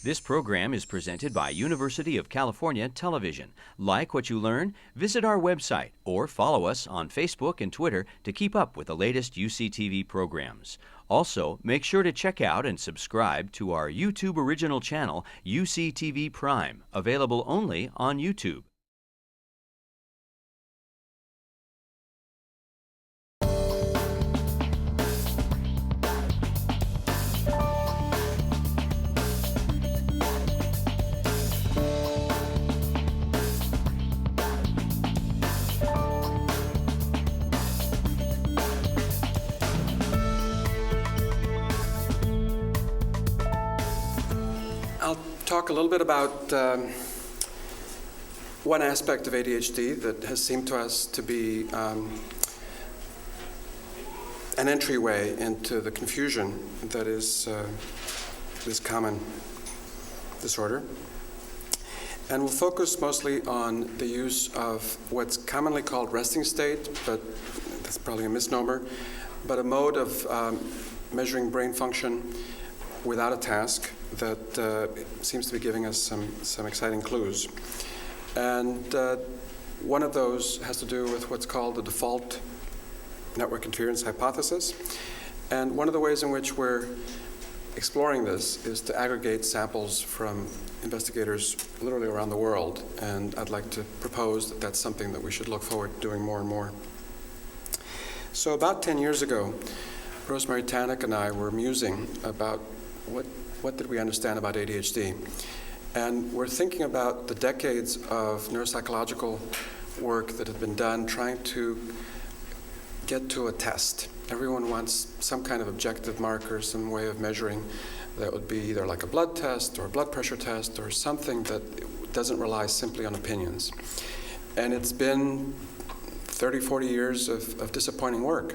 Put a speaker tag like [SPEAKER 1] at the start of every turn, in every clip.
[SPEAKER 1] This program is presented by University of California Television. Like what you learn? Visit our website or follow us on Facebook and Twitter to keep up with the latest UCTV programs. Also, make sure to check out and subscribe to our YouTube original channel, UCTV Prime, available only on YouTube.
[SPEAKER 2] Talk a little bit about one aspect of ADHD that has seemed to us to be an entryway into the confusion that is this common disorder. And we'll focus mostly on the use of what's commonly called resting state, but that's probably a misnomer, but a mode of measuring brain function without a task that seems to be giving us some exciting clues. And one of those has to do with what's called the default network interference hypothesis. And one of the ways in which we're exploring this is to aggregate samples from investigators literally around the world. And I'd like to propose that that's something that we should look forward to doing more and more. So about 10 years ago, Rosemary Tannock and I were musing about what did we understand about ADHD? And we're thinking about the decades of neuropsychological work that had been done trying to get to a test. Everyone wants some kind of objective marker, some way of measuring that would be either like a blood test or a blood pressure test or something that doesn't rely simply on opinions. And it's been 30, 40 years of disappointing work.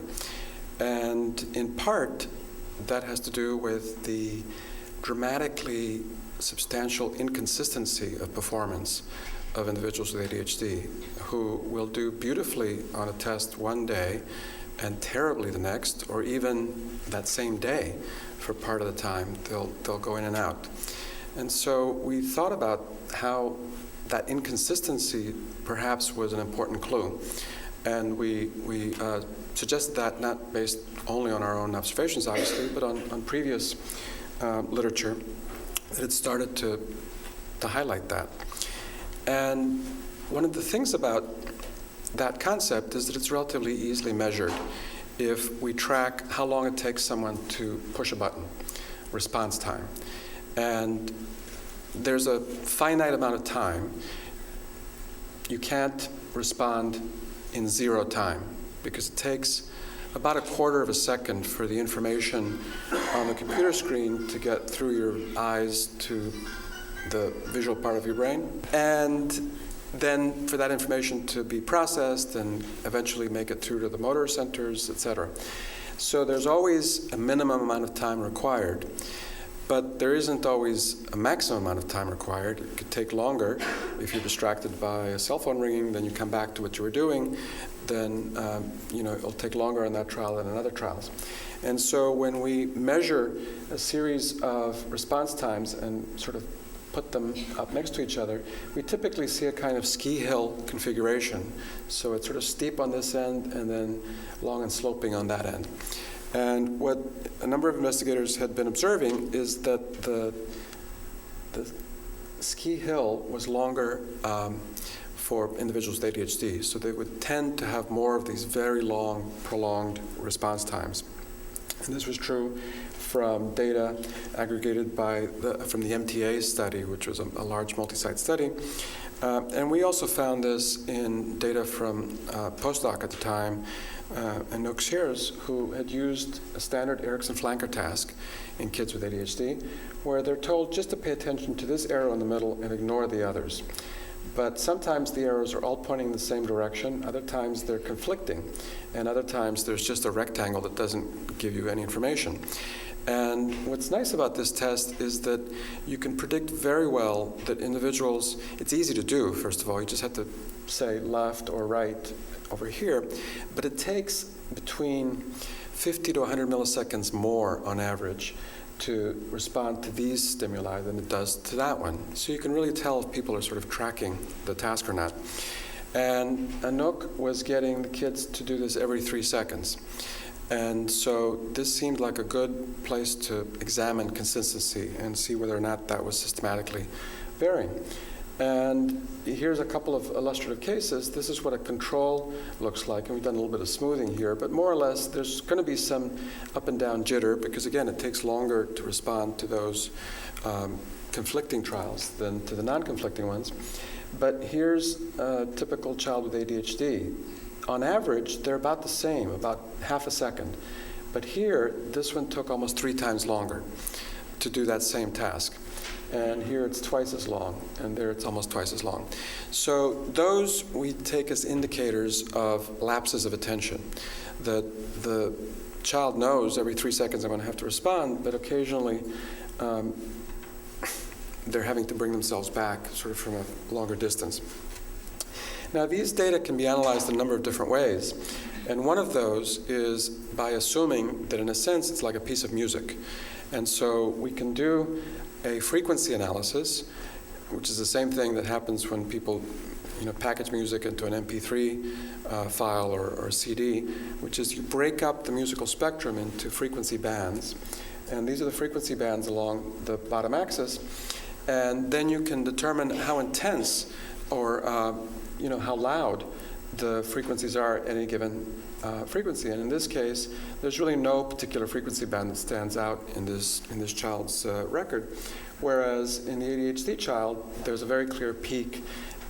[SPEAKER 2] And in part, that has to do with the dramatically substantial inconsistency of performance of individuals with ADHD who will do beautifully on a test one day and terribly the next, or even that same day for part of the time. They'll go in and out. And so we thought about how that inconsistency perhaps was an important clue. And we suggested that not based only on our own observations, obviously, but on previous literature that had started to highlight that. And one of the things about that concept is that it's relatively easily measured if we track how long it takes someone to push a button, response time. And there's a finite amount of time. You can't respond in 0 time because it takes about a quarter of a second for the information on the computer screen to get through your eyes to the visual part of your brain, and then for that information to be processed and eventually make it through to the motor centers, etc. So there's always a minimum amount of time required, but there isn't always a maximum amount of time required. It could take longer. If you're distracted by a cell phone ringing, then you come back to what you were doing, then it'll take longer on that trial than in other trials. And so when we measure a series of response times and sort of put them up next to each other, we typically see a kind of ski hill configuration. So it's sort of steep on this end and then long and sloping on that end. And what a number of investigators had been observing is that the ski hill was longer for individuals with ADHD. So they would tend to have more of these very long, prolonged response times. And this was true from data aggregated from the MTA study, which was a large multi-site study. And we also found this in data from a postdoc at the time, Anouk Scheres, who had used a standard Eriksen flanker task in kids with ADHD, where they're told just to pay attention to this arrow in the middle and ignore the others. But sometimes the arrows are all pointing in the same direction, other times they're conflicting, and other times there's just a rectangle that doesn't give you any information. And what's nice about this test is that you can predict very well that individuals, it's easy to do, first of all, you just have to say left or right over here, but it takes between 50 to 100 milliseconds more on average to respond to these stimuli than it does to that one. So you can really tell if people are sort of tracking the task or not. And Anouk was getting the kids to do this every 3 seconds. And so this seemed like a good place to examine consistency and see whether or not that was systematically varying. And here's a couple of illustrative cases. This is what a control looks like, and we've done a little bit of smoothing here, but more or less there's going to be some up and down jitter because, again, it takes longer to respond to those conflicting trials than to the non-conflicting ones. But here's a typical child with ADHD. On average, they're about the same, about half a second. But here, this one took almost 3 times longer to do that same task. And here it's twice as long, and there it's almost twice as long. So those we take as indicators of lapses of attention, that the child knows every 3 seconds I'm going to have to respond, but occasionally they're having to bring themselves back sort of from a longer distance. Now, these data can be analyzed in a number of different ways, and one of those is by assuming that in a sense it's like a piece of music. And so we can do a frequency analysis, which is the same thing that happens when people package music into an MP3 file or CD, which is you break up the musical spectrum into frequency bands. And these are the frequency bands along the bottom axis. And then you can determine how intense or how loud the frequencies are at any given frequency. And in this case, there's really no particular frequency band that stands out in this child's record. Whereas in the ADHD child, there's a very clear peak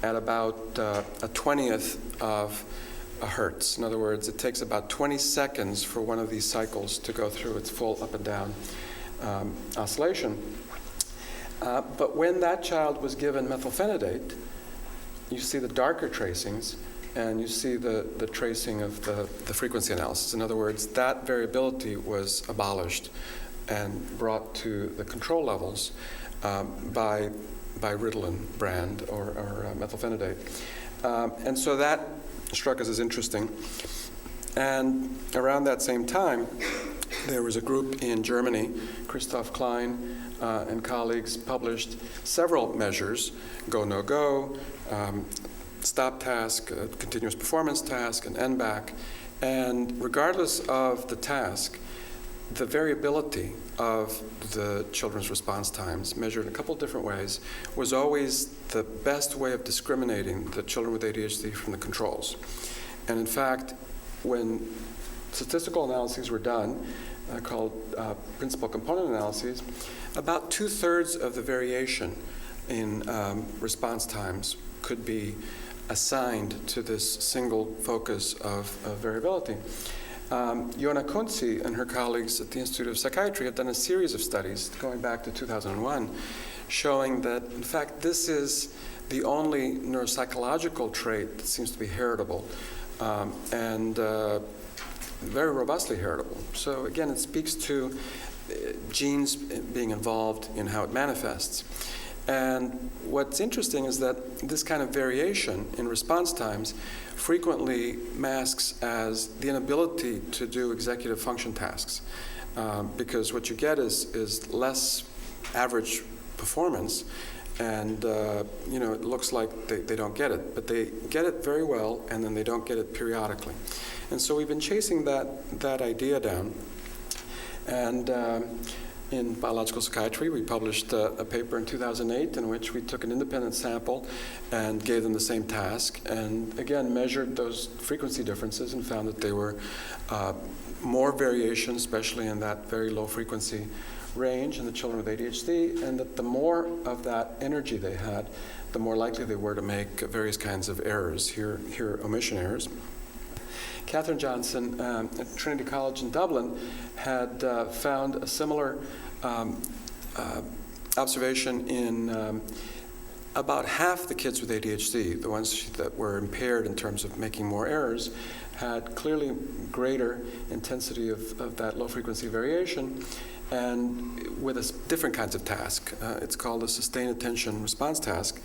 [SPEAKER 2] at about a 20th of a hertz. In other words, it takes about 20 seconds for one of these cycles to go through its full up and down oscillation. But when that child was given methylphenidate, you see the darker tracings, and you see the tracing of the frequency analysis. In other words, that variability was abolished and brought to the control levels by Ritalin brand or methylphenidate. And so that struck us as interesting. And around that same time, there was a group in Germany, Christoph Klein and colleagues published several measures, go, no go, stop task, continuous performance task, and NBAC. And regardless of the task, the variability of the children's response times, measured in a couple of different ways, was always the best way of discriminating the children with ADHD from the controls. And in fact, when statistical analyses were done, called principal component analyses, about 2/3 of the variation in response times could be assigned to this single focus of variability. Jona Kunze and her colleagues at the Institute of Psychiatry have done a series of studies going back to 2001 showing that, in fact, this is the only neuropsychological trait that seems to be heritable and very robustly heritable. So again, it speaks to genes being involved in how it manifests. And what's interesting is that this kind of variation in response times frequently masks as the inability to do executive function tasks, because what you get is less average performance, and it looks like they don't get it, but they get it very well, and then they don't get it periodically. And so we've been chasing that idea down, and in biological psychiatry, we published a paper in 2008 in which we took an independent sample and gave them the same task, and again measured those frequency differences and found that there were more variation, especially in that very low frequency range in the children with ADHD, and that the more of that energy they had, the more likely they were to make various kinds of errors, here omission errors. Catherine Johnson at Trinity College in Dublin had found a similar observation in about half the kids with ADHD. The ones that were impaired in terms of making more errors had clearly greater intensity of that low frequency variation, and with different kinds of task. It's called a sustained attention response task.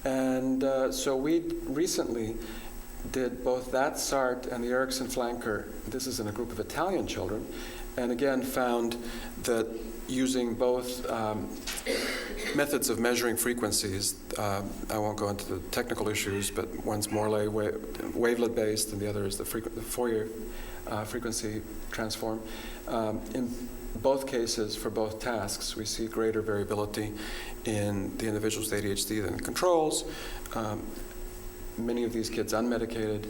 [SPEAKER 2] And so we recently did both that SART and the Eriksen flanker. This is in a group of Italian children, and again found that using both methods of measuring frequencies. I won't go into the technical issues, but one's Morley wavelet-based, and the other is the Fourier frequency transform. In both cases, for both tasks, we see greater variability in the individuals with ADHD than controls. Many of these kids unmedicated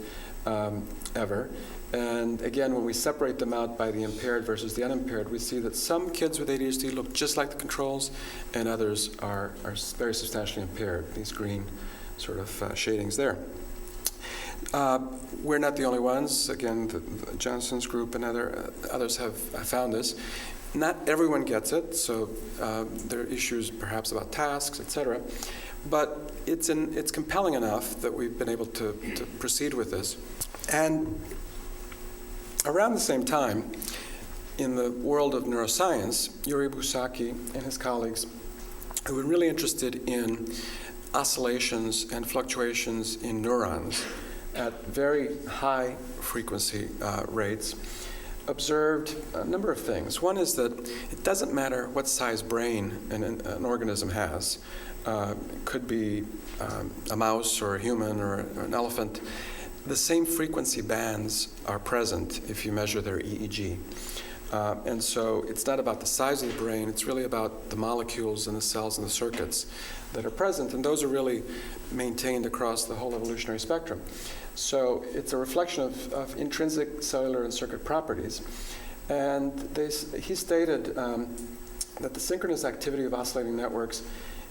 [SPEAKER 2] ever. And again, when we separate them out by the impaired versus the unimpaired, we see that some kids with ADHD look just like the controls, and others are very substantially impaired, these green sort of shadings there. We're not the only ones. Again, the Johnson's group and others have found this. Not everyone gets it, so there are issues perhaps about tasks, etc. But it's compelling enough that we've been able to proceed with this. And around the same time, in the world of neuroscience, Yuri Buzsáki and his colleagues, who were really interested in oscillations and fluctuations in neurons at very high frequency rates, observed a number of things. One is that it doesn't matter what size brain an organism has. It could be a mouse or a human or an elephant. The same frequency bands are present if you measure their EEG. And so it's not about the size of the brain, it's really about the molecules and the cells and the circuits that are present, and those are really maintained across the whole evolutionary spectrum. So it's a reflection of intrinsic cellular and circuit properties. And he stated that the synchronous activity of oscillating networks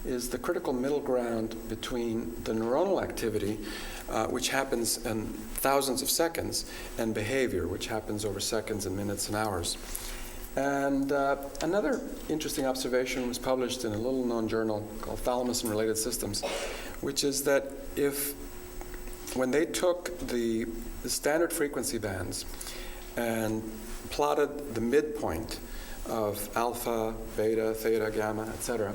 [SPEAKER 2] is the critical middle ground between the neuronal activity, which happens in thousands of seconds, and behavior, which happens over seconds and minutes and hours. And another interesting observation was published in a little-known journal called Thalamus and Related Systems, which is that when they took the standard frequency bands and plotted the midpoint of alpha, beta, theta, gamma, etc.,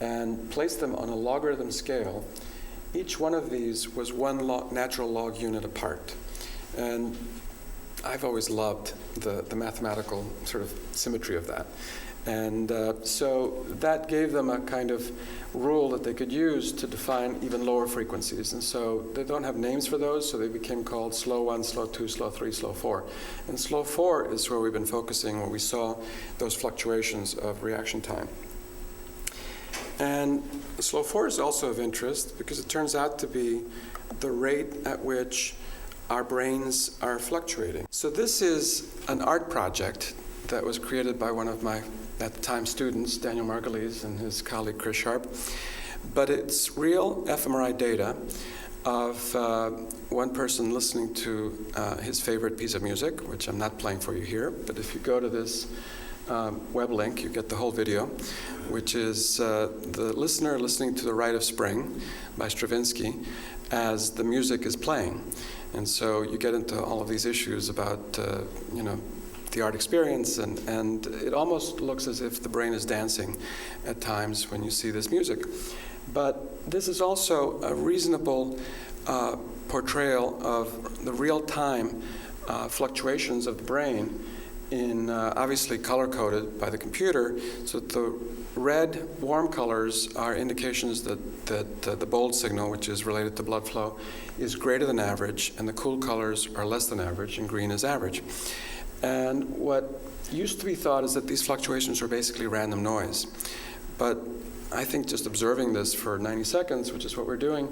[SPEAKER 2] and placed them on a logarithm scale, each one of these was one natural log unit apart. And I've always loved the mathematical sort of symmetry of that. And so that gave them a kind of rule that they could use to define even lower frequencies. And so they don't have names for those, so they became called slow 1, slow 2, slow 3, slow 4. And slow 4 is where we've been focusing, where we saw those fluctuations of reaction time. And slow 4 is also of interest because it turns out to be the rate at which our brains are fluctuating. So this is an art project that was created by one of my, at the time, students, Daniel Margulies and his colleague Chris Sharp. But it's real fMRI data of one person listening to his favorite piece of music, which I'm not playing for you here, but if you go to this web link, you get the whole video, which is the listener listening to The Rite of Spring by Stravinsky as the music is playing. And so you get into all of these issues about, the art experience, and it almost looks as if the brain is dancing at times when you see this music. But this is also a reasonable portrayal of the real-time fluctuations of the brain in obviously color-coded by the computer, so that the red warm colors are indications that the bold signal, which is related to blood flow, is greater than average, and the cool colors are less than average, and green is average. And what used to be thought is that these fluctuations are basically random noise. But I think just observing this for 90 seconds, which is what we're doing,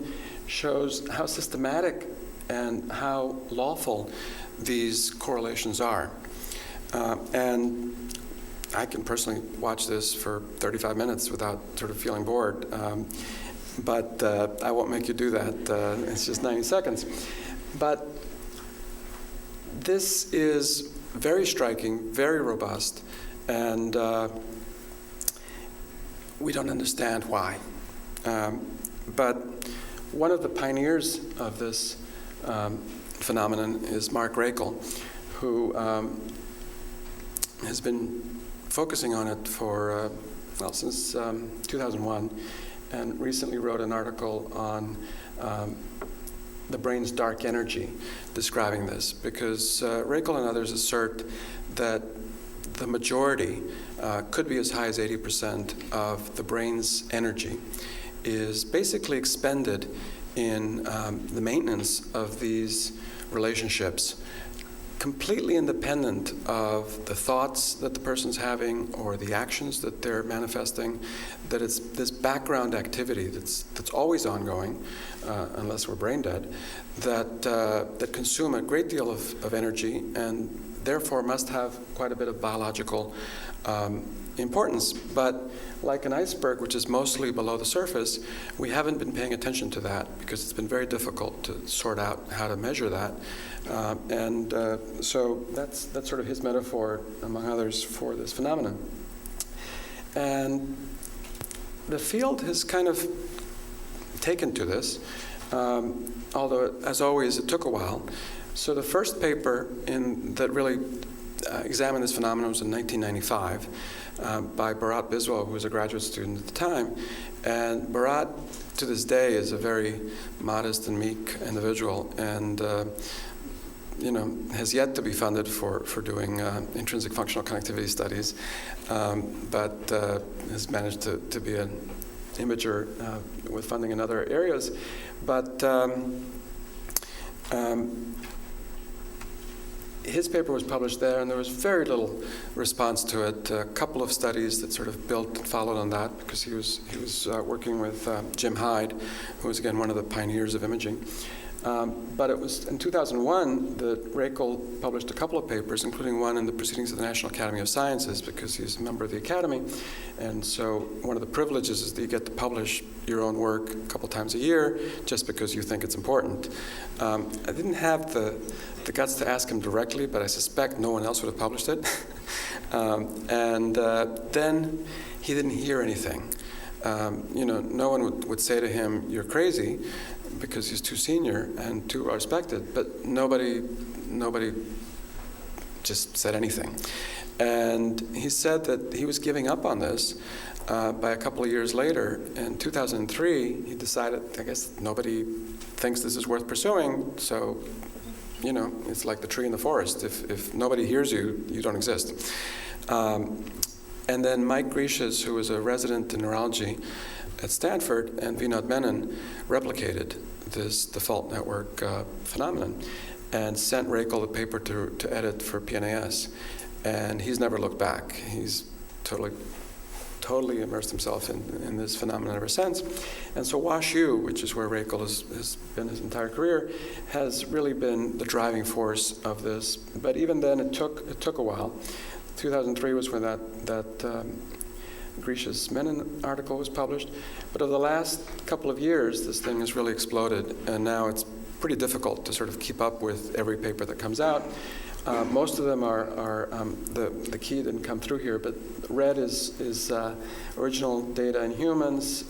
[SPEAKER 2] shows how systematic and how lawful these correlations are. And I can personally watch this for 35 minutes without sort of feeling bored. But I won't make you do that. It's just 90 seconds. But this is very striking, very robust, and we don't understand why. But one of the pioneers of this phenomenon is Mark Rakel, who has been focusing on it for, since 2001, and recently wrote an article on the brain's dark energy describing this, because Rakel and others assert that the majority could be as high as 80% of the brain's energy is basically expended in the maintenance of these relationships, completely independent of the thoughts that the person's having or the actions that they're manifesting, that it's this background activity that's always ongoing, unless we're brain dead, that consume a great deal of energy and therefore must have quite a bit of biological importance. But like an iceberg, which is mostly below the surface, we haven't been paying attention to that because it's been very difficult to sort out how to measure that. So that's sort of his metaphor, among others, for this phenomenon. And the field has kind of taken to this, although, as always, it took a while. So the first paper that really examined this phenomenon was in 1995 by Bharat Biswal, who was a graduate student at the time. And Bharat, to this day, is a very modest and meek individual, and has yet to be funded for doing intrinsic functional connectivity studies, but has managed to be an imager with funding in other areas. But his paper was published there, and there was very little response to it. A couple of studies that sort of built and followed on that, because he was working with Jim Hyde, who was, again, one of the pioneers of imaging. But it was in 2001 that Reichel published a couple of papers, including one in the Proceedings of the National Academy of Sciences, because he's a member of the Academy. And so one of the privileges is that you get to publish your own work a couple times a year, just because you think it's important. I didn't have the guts to ask him directly, but I suspect no one else would have published it. Then he didn't hear anything. No one would say to him, "You're crazy," because he's too senior and too respected, but nobody just said anything. And he said that he was giving up on this by a couple of years later. In 2003, he decided, I guess nobody thinks this is worth pursuing, so, it's like the tree in the forest. If nobody hears you, you don't exist. And then Mike Grishes, who was a resident in neurology at Stanford, and Vinod Menon replicated this default network phenomenon and sent Reichel the paper to edit for PNAS. And he's never looked back. He's totally immersed himself in this phenomenon ever since. And so WashU, which is where Reichel has been his entire career, has really been the driving force of this. But even then, it took a while. 2003 was when that Grishes Menon article was published. But over the last couple of years, this thing has really exploded, and now it's pretty difficult to sort of keep up with every paper that comes out. Most of them are the key didn't come through here, but red is original data in humans.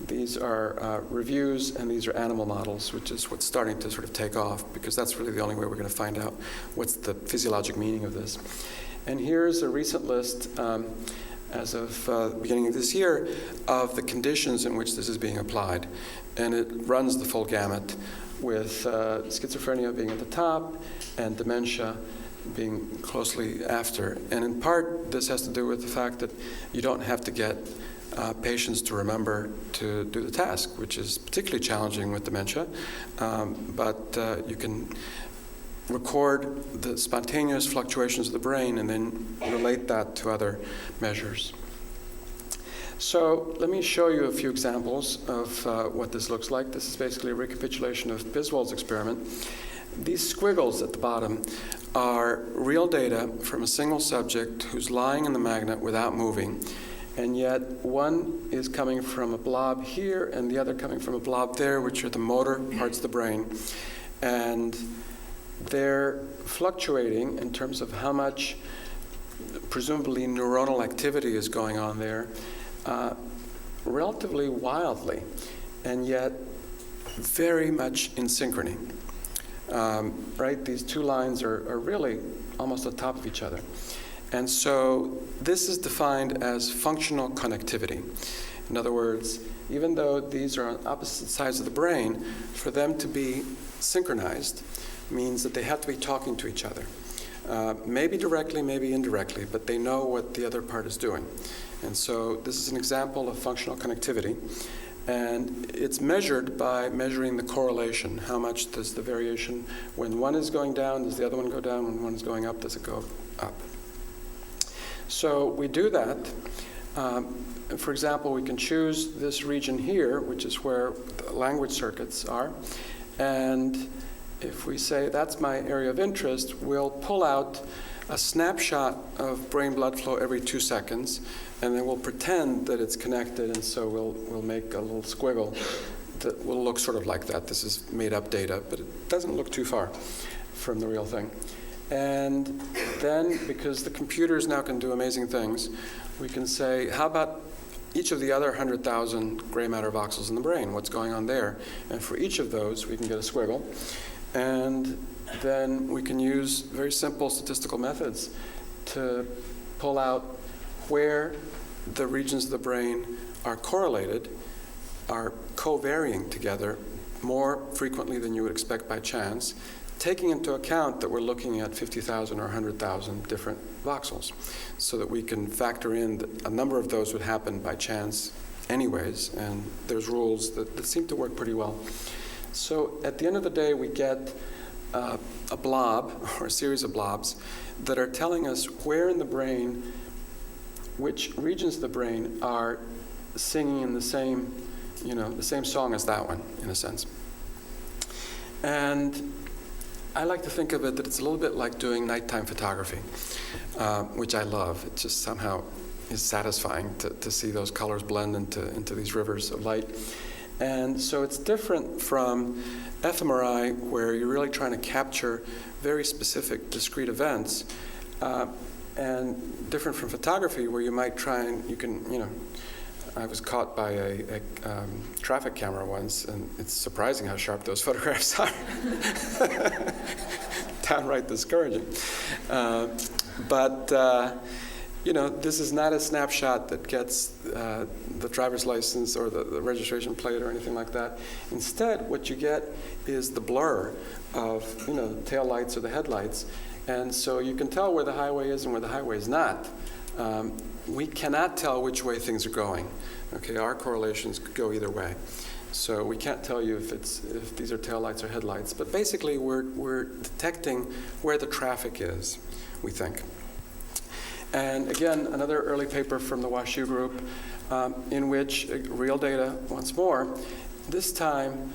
[SPEAKER 2] These are reviews, and these are animal models, which is what's starting to sort of take off, because that's really the only way we're going to find out what's the physiologic meaning of this. And here's a recent list, as of the beginning of this year, of the conditions in which this is being applied. And it runs the full gamut, with schizophrenia being at the top and dementia being closely after. And in part, this has to do with the fact that you don't have to get patients to remember to do the task, which is particularly challenging with dementia. But you can record the spontaneous fluctuations of the brain and then relate that to other measures. So let me show you a few examples of what this looks like. This is basically a recapitulation of Biswal's experiment. These squiggles at the bottom are real data from a single subject who's lying in the magnet without moving, and yet one is coming from a blob here and the other coming from a blob there, which are the motor parts of the brain. And they're fluctuating in terms of how much presumably neuronal activity is going on there, relatively wildly, and yet very much in synchrony. Right? These two lines are really almost on top of each other. And so this is defined as functional connectivity. In other words, even though these are on opposite sides of the brain, for them to be synchronized means that they have to be talking to each other. maybe directly, maybe indirectly, but they know what the other part is doing. And so this is an example of functional connectivity. And it's measured by measuring the correlation. How much does the variation, when one is going down, does the other one go down? When one is going up, does it go up? So we do that. For example, we can choose this region here, which is where the language circuits are. And if we say that's my area of interest, we'll pull out a snapshot of brain blood flow every 2 seconds, and then we'll pretend that it's connected, and so we'll make a little squiggle that will look sort of like that. This is made up data, but it doesn't look too far from the real thing. And then, because the computers now can do amazing things, we can say, how about each of the other 100,000 gray matter voxels in the brain? What's going on there? And for each of those, we can get a squiggle. And then we can use very simple statistical methods to pull out where the regions of the brain are correlated, are co-varying together more frequently than you would expect by chance, taking into account that we're looking at 50,000 or 100,000 different voxels, so that we can factor in that a number of those would happen by chance anyways, and there's rules that seem to work pretty well. So at the end of the day, we get a blob, or a series of blobs, that are telling us where in the brain, which regions of the brain are singing in the same, the same song as that one, in a sense. And I like to think of it that it's a little bit like doing nighttime photography, which I love. It just somehow is satisfying to see those colors blend into these rivers of light. And so it's different from fMRI, where you're really trying to capture very specific discrete events, and different from photography, where you might try and I was caught by a traffic camera once, and it's surprising how sharp those photographs are. Downright discouraging. But this is not a snapshot that gets the driver's license or the registration plate or anything like that. Instead, what you get is the blur of the tail lights or the headlights. And so you can tell where the highway is and where the highway is not. We cannot tell which way things are going. Okay, our correlations could go either way. So we can't tell you if these are taillights or headlights. But basically, we're detecting where the traffic is, we think. And again, another early paper from the WashU group, in which real data once more. This time,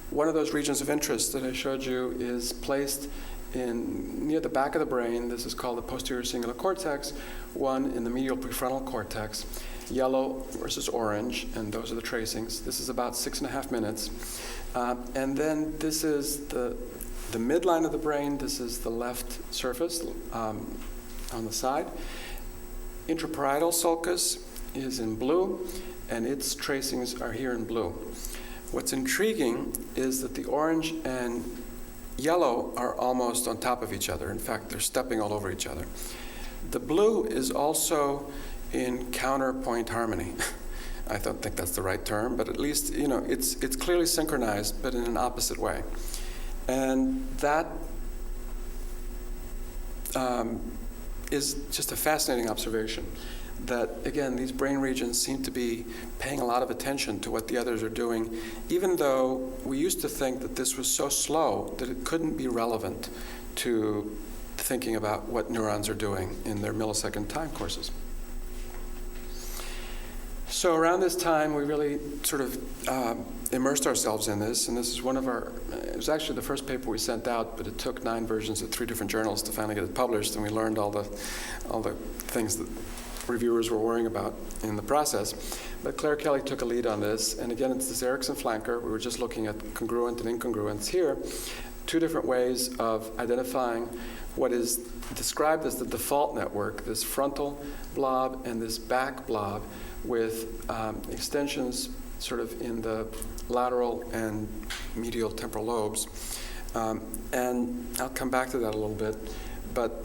[SPEAKER 2] one of those regions of interest that I showed you is placed near the back of the brain. This is called the posterior cingulate cortex, one in the medial prefrontal cortex, yellow versus orange, and those are the tracings. This is about 6.5 minutes. And then this is the midline of the brain. This is the left surface on the side. Intraparietal sulcus is in blue, and its tracings are here in blue. What's intriguing is that the orange and yellow are almost on top of each other. In fact, they're stepping all over each other. The blue is also in counterpoint harmony. I don't think that's the right term, but at least it's clearly synchronized, but in an opposite way. And that is just a fascinating observation. That, again, these brain regions seem to be paying a lot of attention to what the others are doing, even though we used to think that this was so slow that it couldn't be relevant to thinking about what neurons are doing in their millisecond time courses. So around this time, we really sort of immersed ourselves in this, and this is it was actually the first paper we sent out, but it took 9 versions at 3 different journals to finally get it published, and we learned all the things that reviewers were worrying about in the process. But Claire Kelly took a lead on this, and again, it's this Eriksen flanker. We were just looking at congruent and incongruence here. 2 different ways of identifying what is described as the default network, this frontal blob and this back blob, with extensions sort of in the lateral and medial temporal lobes. And I'll come back to that a little bit, but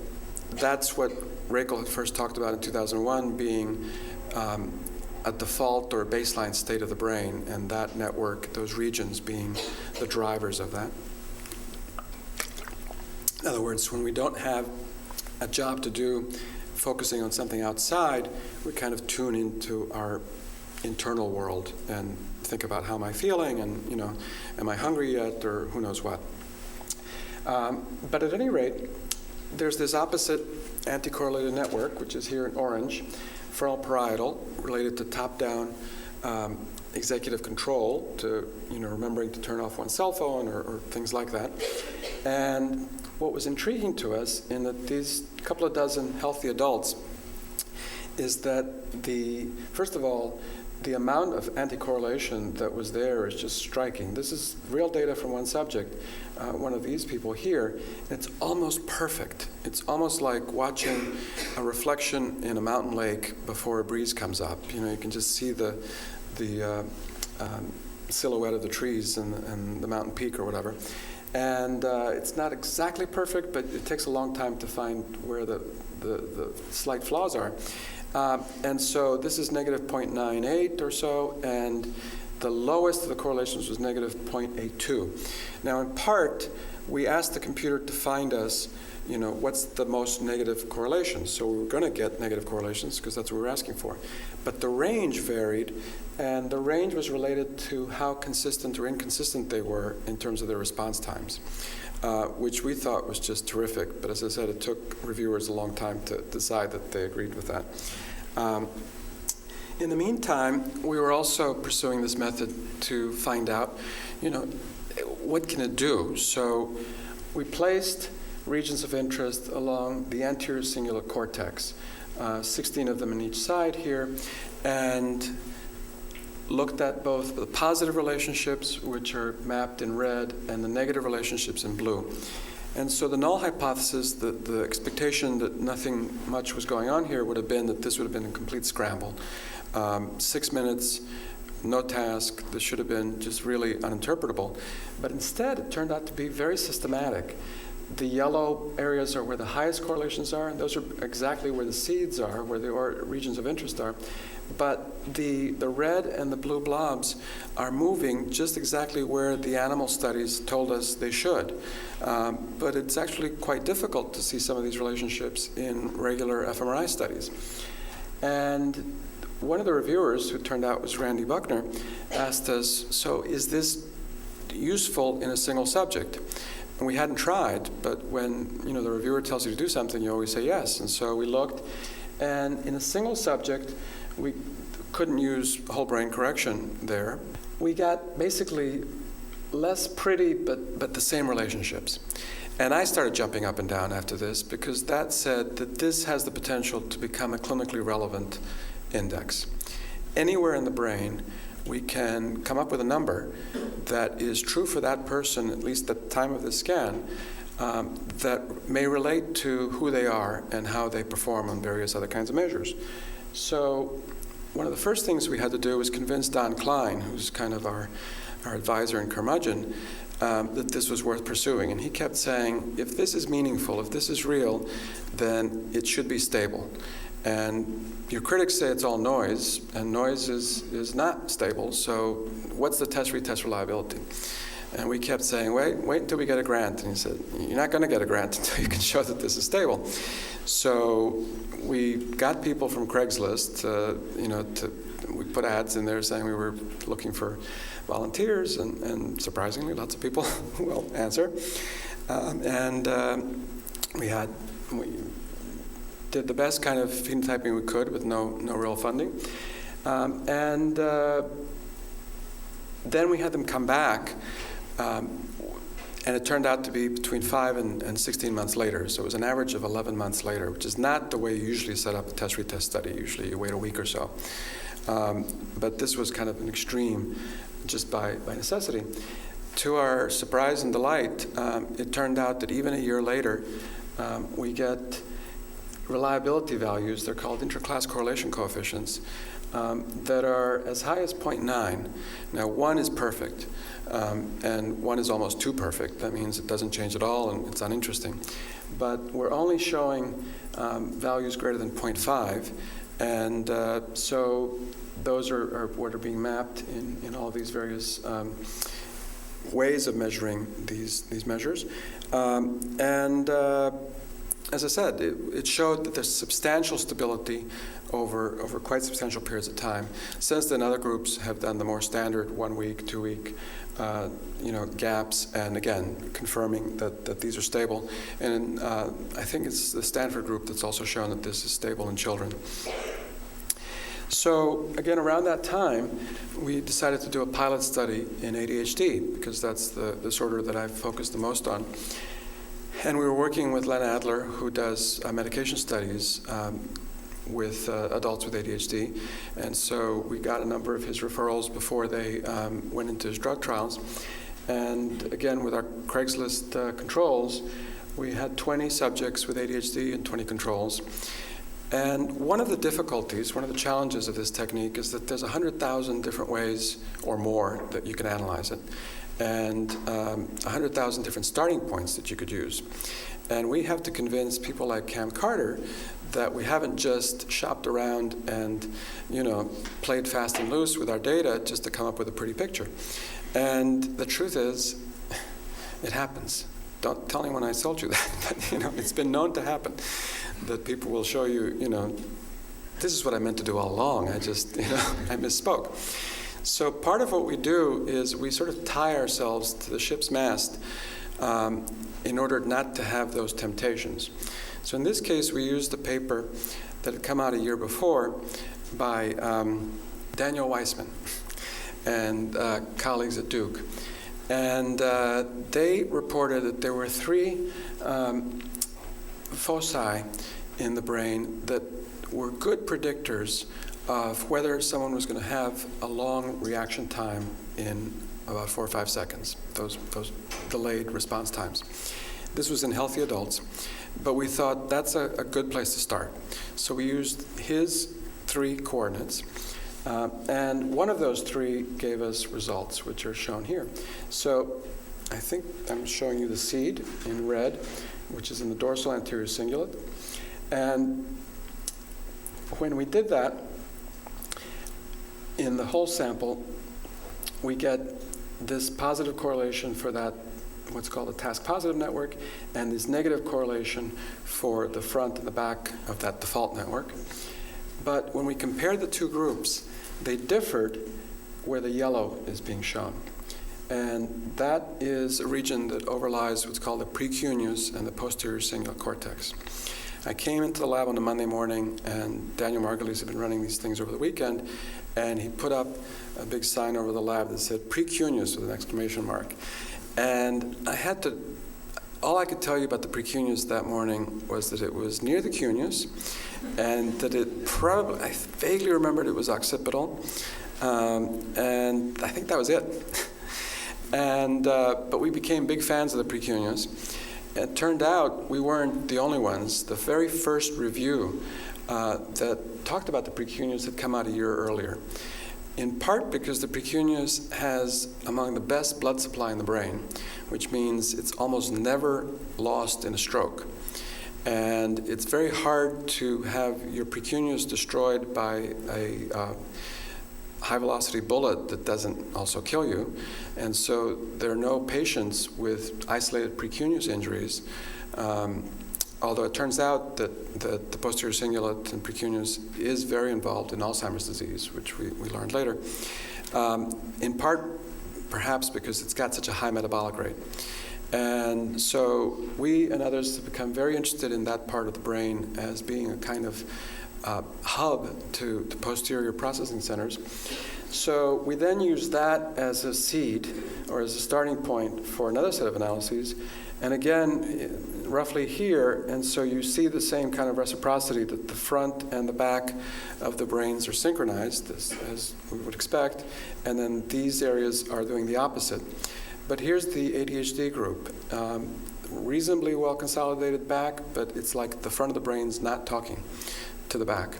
[SPEAKER 2] that's what Rakel had first talked about in 2001 being a default or a baseline state of the brain, and that network, those regions being the drivers of that. In other words, when we don't have a job to do focusing on something outside, we kind of tune into our internal world and think about how am I feeling and, am I hungry yet or who knows what. But at any rate, there's this opposite anticorrelated network, which is here in orange, frontal parietal, related to top-down executive control, to remembering to turn off one's cell phone or things like that. And what was intriguing to us in that these couple of dozen healthy adults is that first of all, the amount of anticorrelation that was there is just striking. This is real data from one subject, one of these people here, and it's almost perfect. It's almost like watching a reflection in a mountain lake before a breeze comes up. You can just see the silhouette of the trees and the mountain peak or whatever. And it's not exactly perfect, but it takes a long time to find where the slight flaws are. And so this is negative 0.98 or so, and the lowest of the correlations was negative 0.82. Now, in part, we asked the computer to find us, what's the most negative correlation. So we were going to get negative correlations because that's what we were asking for. But the range varied, and the range was related to how consistent or inconsistent they were in terms of their response times, which we thought was just terrific. But as I said, it took reviewers a long time to decide that they agreed with that. In the meantime, we were also pursuing this method to find out, what can it do? So we placed regions of interest along the anterior cingulate cortex, 16 of them in each side here, and looked at both the positive relationships, which are mapped in red, and the negative relationships in blue. And so the null hypothesis, the expectation that nothing much was going on here would have been that this would have been a complete scramble. 6 minutes, no task, this should have been just really uninterpretable. But instead, it turned out to be very systematic. The yellow areas are where the highest correlations are, and those are exactly where the seeds are, where the regions of interest are. But the red and the blue blobs are moving just exactly where the animal studies told us they should. But it's actually quite difficult to see some of these relationships in regular fMRI studies. And one of the reviewers, who turned out was Randy Buckner, asked us, so is this useful in a single subject? And we hadn't tried, but when the reviewer tells you to do something, you always say yes. And so we looked, and in a single subject, we couldn't use whole brain correction there. We got basically less pretty, but the same relationships. And I started jumping up and down after this, because that said that this has the potential to become a clinically relevant index. Anywhere in the brain, we can come up with a number that is true for that person, at least at the time of the scan, that may relate to who they are and how they perform on various other kinds of measures. So one of the first things we had to do was convince Don Klein, who's kind of our advisor in curmudgeon, that this was worth pursuing. And he kept saying, if this is meaningful, if this is real, then it should be stable. And your critics say it's all noise, and noise is not stable, so what's the test-retest reliability? And we kept saying, wait until we get a grant. And he said, you're not going to get a grant until you can show that this is stable. So we got people from Craigslist, we put ads in there saying we were looking for volunteers, and surprisingly, lots of people will answer. We did the best kind of phenotyping we could with no real funding. Then we had them come back, and it turned out to be between 5 and 16 months later. So it was an average of 11 months later, which is not the way you usually set up a test-retest study. Usually you wait a week or so. But this was kind of an extreme just by necessity. To our surprise and delight, it turned out that even a year later, we get reliability values, they're called intra-class correlation coefficients, that are as high as 0.9. Now, 1 is perfect, and 1 is almost too perfect. That means it doesn't change at all and it's uninteresting. But we're only showing values greater than 0.5, and so those are what are being mapped in all these various ways of measuring these measures. As I said, it showed that there's substantial stability over quite substantial periods of time. Since then, other groups have done the more standard 1 week, 2 week, gaps, and again, confirming that these are stable. And I think it's the Stanford group that's also shown that this is stable in children. So again, around that time, we decided to do a pilot study in ADHD, because that's the disorder that I've focused the most on. And we were working with Len Adler, who does medication studies with adults with ADHD. And so we got a number of his referrals before they went into his drug trials. And again, with our Craigslist controls, we had 20 subjects with ADHD and 20 controls. And one of the difficulties, one of the challenges of this technique is that there's 100,000 different ways or more that you can analyze it, and 100,000 different starting points that you could use. And we have to convince people like Cam Carter that we haven't just shopped around and, played fast and loose with our data just to come up with a pretty picture. And the truth is, it happens. Don't tell anyone I told you that, but it's been known to happen, that people will show you, this is what I meant to do all along. I just, I misspoke. So part of what we do is we sort of tie ourselves to the ship's mast in order not to have those temptations. So in this case, we used a paper that had come out a year before by Daniel Weissman and colleagues at Duke. And they reported that there were 3 foci in the brain that were good predictors of whether someone was going to have a long reaction time in about 4 or 5 seconds, those delayed response times. This was in healthy adults, but we thought that's a good place to start. So we used his 3 coordinates, and one of those 3 gave us results, which are shown here. So I think I'm showing you the seed in red, which is in the dorsal anterior cingulate. And when we did that, in the whole sample, we get this positive correlation for that, what's called a task-positive network, and this negative correlation for the front and the back of that default network. But when we compared the 2 groups, they differed where the yellow is being shown. And that is a region that overlies what's called the precuneus and the posterior cingulate cortex. I came into the lab on a Monday morning, and Daniel Margulies had been running these things over the weekend, and he put up a big sign over the lab that said precuneus with an exclamation mark. And all I could tell you about the precuneus that morning was that it was near the cuneus, and that I vaguely remembered it was occipital, and I think that was it. And but we became big fans of the precuneus. It turned out we weren't the only ones. The very first review that talked about the precuneus had come out a year earlier, in part because the precuneus has among the best blood supply in the brain, which means it's almost never lost in a stroke. And it's very hard to have your precuneus destroyed by a high-velocity bullet that doesn't also kill you. And so there are no patients with isolated precuneus injuries, although it turns out that the posterior cingulate and precuneus is very involved in Alzheimer's disease, which we learned later, in part perhaps because it's got such a high metabolic rate. And so we and others have become very interested in that part of the brain as being a kind of hub to posterior processing centers. So we then use that as a seed or as a starting point for another set of analyses. And again, roughly here, and so you see the same kind of reciprocity that the front and the back of the brains are synchronized, as we would expect, and then these areas are doing the opposite. But here's the ADHD group. Reasonably well consolidated back, but it's like the front of the brain's not talking to the back.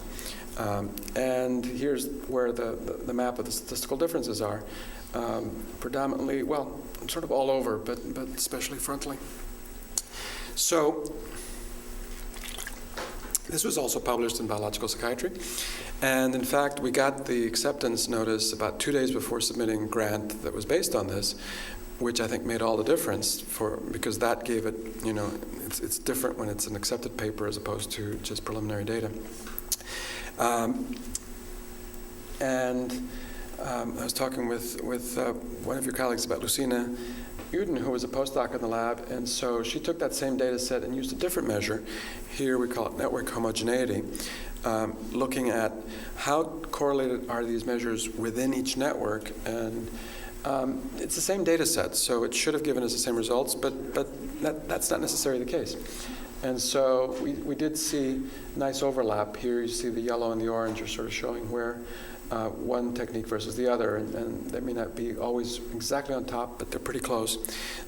[SPEAKER 2] And here's where the map of the statistical differences are. Predominantly, well, sort of all over, but especially frontally. So this was also published in Biological Psychiatry. And in fact, we got the acceptance notice about 2 days before submitting a grant that was based on this. which I think made all the difference because that gave it, it's different when it's an accepted paper as opposed to just preliminary data. I was talking with one of your colleagues about Lucina Uden, who was a postdoc in the lab, and so she took that same data set and used a different measure. Here we call it network homogeneity, looking at how correlated are these measures within each network. And it's the same data set, so it should have given us the same results, but that's not necessarily the case. And so we did see nice overlap. Here you see the yellow and the orange are sort of showing where one technique versus the other, and they may not be always exactly on top, but they're pretty close.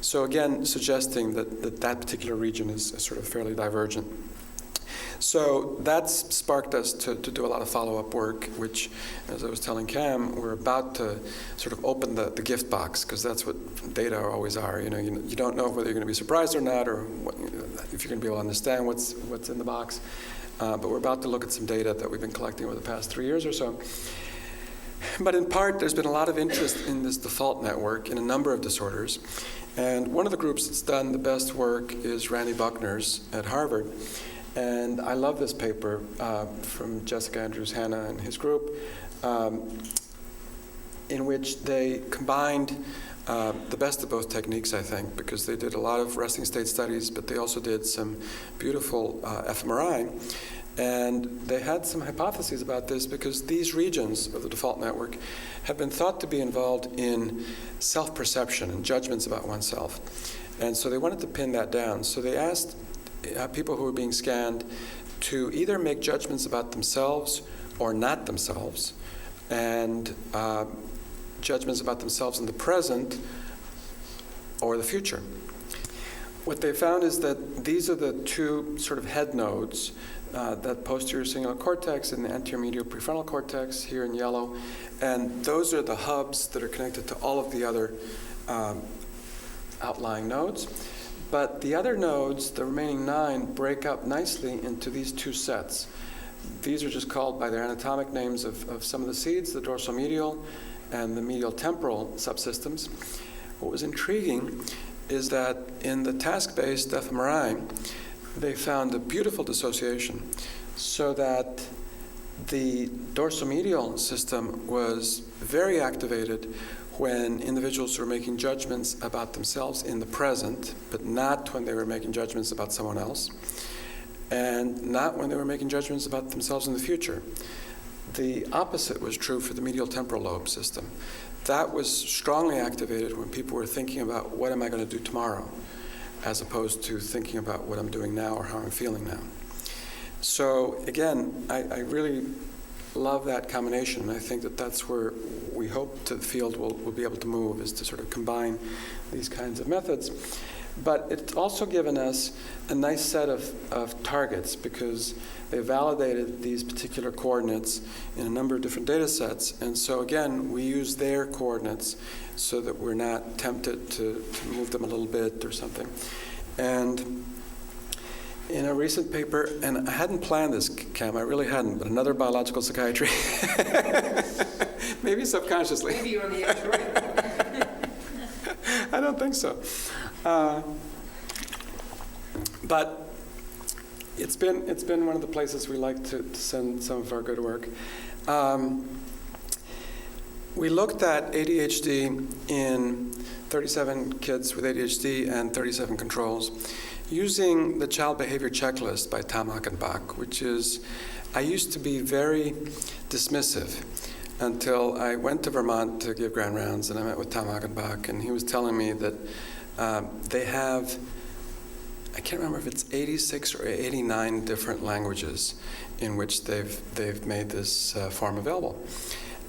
[SPEAKER 2] So again, suggesting that particular region is sort of fairly divergent. So that's sparked us to do a lot of follow-up work, which, as I was telling Cam, we're about to sort of open the gift box, because that's what data always are. You don't know whether you're going to be surprised or not, or if you're going to be able to understand what's in the box. But we're about to look at some data that we've been collecting over the past 3 years or so. But in part, there's been a lot of interest in this default network in a number of disorders. And one of the groups that's done the best work is Randy Buckner's at Harvard. And I love this paper from Jessica Andrews Hanna and his group, in which they combined the best of both techniques, I think, because they did a lot of resting state studies, but they also did some beautiful fMRI. And they had some hypotheses about this because these regions of the default network have been thought to be involved in self-perception and judgments about oneself. And so they wanted to pin that down. So they asked people who were being scanned to either make judgments about themselves or not themselves, and judgments about themselves in the present or the future. What they found is that these are the two sort of head nodes, that posterior cingulate cortex and the anterior medial prefrontal cortex here in yellow, and those are the hubs that are connected to all of the other outlying nodes. But the other nodes, the remaining 9, break up nicely into these two sets. These are just called by their anatomic names of some of the seeds, the dorsomedial and the medial temporal subsystems. What was intriguing is that in the task-based fMRI, they found a beautiful dissociation, so that the dorsomedial system was very activated when individuals were making judgments about themselves in the present, but not when they were making judgments about someone else, and not when they were making judgments about themselves in the future. The opposite was true for the medial temporal lobe system. That was strongly activated when people were thinking about what am I going to do tomorrow, as opposed to thinking about what I'm doing now or how I'm feeling now. So again, I really love that combination, and I think that that's where we hope the field will be able to move, is to sort of combine these kinds of methods. But it's also given us a nice set of targets, because they validated these particular coordinates in a number of different data sets. And so again, we use their coordinates so that we're not tempted to move them a little bit or something. And in a recent paper, and I hadn't planned this, Cam, I really hadn't, but another biological psychiatry, maybe subconsciously.
[SPEAKER 3] Maybe you're on the edge, right?
[SPEAKER 2] I don't think so. But it's been one of the places we like to send some of our good work. We looked at ADHD in 37 kids with ADHD and 37 controls using the Child Behavior Checklist by Tom Achenbach, which is, I used to be very dismissive until I went to Vermont to give grand rounds, and I met with Tom Achenbach, and he was telling me that they have, I can't remember if it's 86 or 89 different languages in which they've made this form available.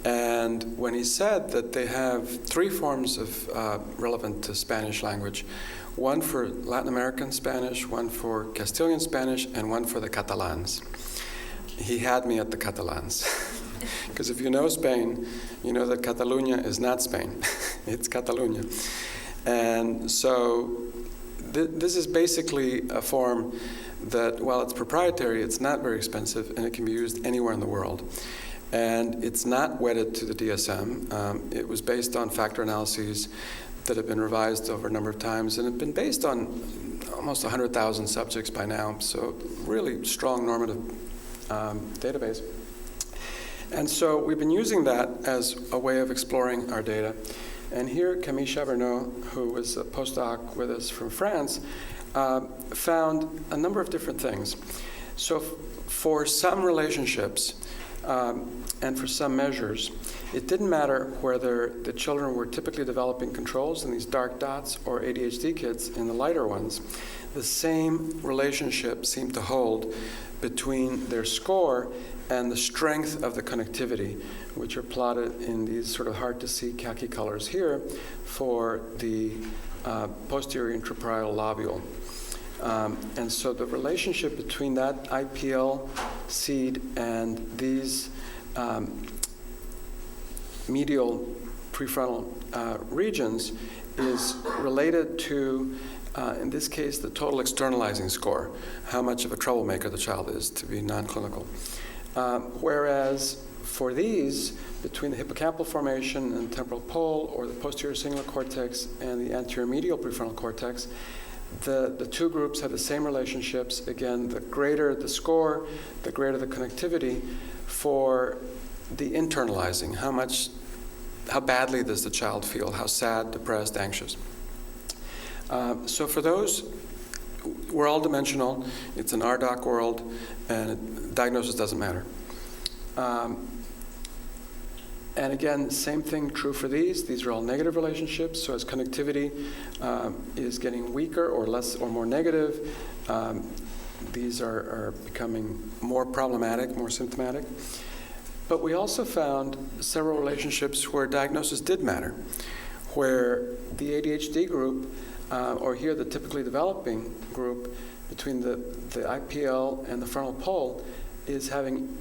[SPEAKER 2] And when he said that they have 3 forms of relevant to Spanish language, one for Latin American Spanish, one for Castilian Spanish, and one for the Catalans. He had me at the Catalans. Because if you know Spain, you know that Catalunya is not Spain. It's Catalunya. And so this is basically a form that, while it's proprietary, it's not very expensive, and it can be used anywhere in the world. And it's not wedded to the DSM. It was based on factor analyses that have been revised over a number of times and have been based on almost 100,000 subjects by now, so really strong normative database. And so we've been using that as a way of exploring our data. And here, Camille Chaberneau, who was a postdoc with us from France, found a number of different things. So for some relationships and for some measures, it didn't matter whether the children were typically developing controls in these dark dots or ADHD kids in the lighter ones. The same relationship seemed to hold between their score and the strength of the connectivity, which are plotted in these sort of hard-to-see khaki colors here for the posterior intraparietal lobule. And so the relationship between that IPL seed and these medial prefrontal regions is related to, in this case, the total externalizing score, how much of a troublemaker the child is to be non-clinical. Whereas for these, between the hippocampal formation and temporal pole, or the posterior cingulate cortex and the anterior medial prefrontal cortex, the two groups have the same relationships. Again, the greater the score, the greater the connectivity for the internalizing. How badly does the child feel? How sad, depressed, anxious? So for those, we're all dimensional. It's an RDoC world, and diagnosis doesn't matter. And again, same thing true for these. These are all negative relationships. So as connectivity is getting weaker or less or more negative, these are becoming more problematic, more symptomatic. But we also found several relationships where diagnosis did matter, where the ADHD group, or here the typically developing group between the IPL and the frontal pole, is having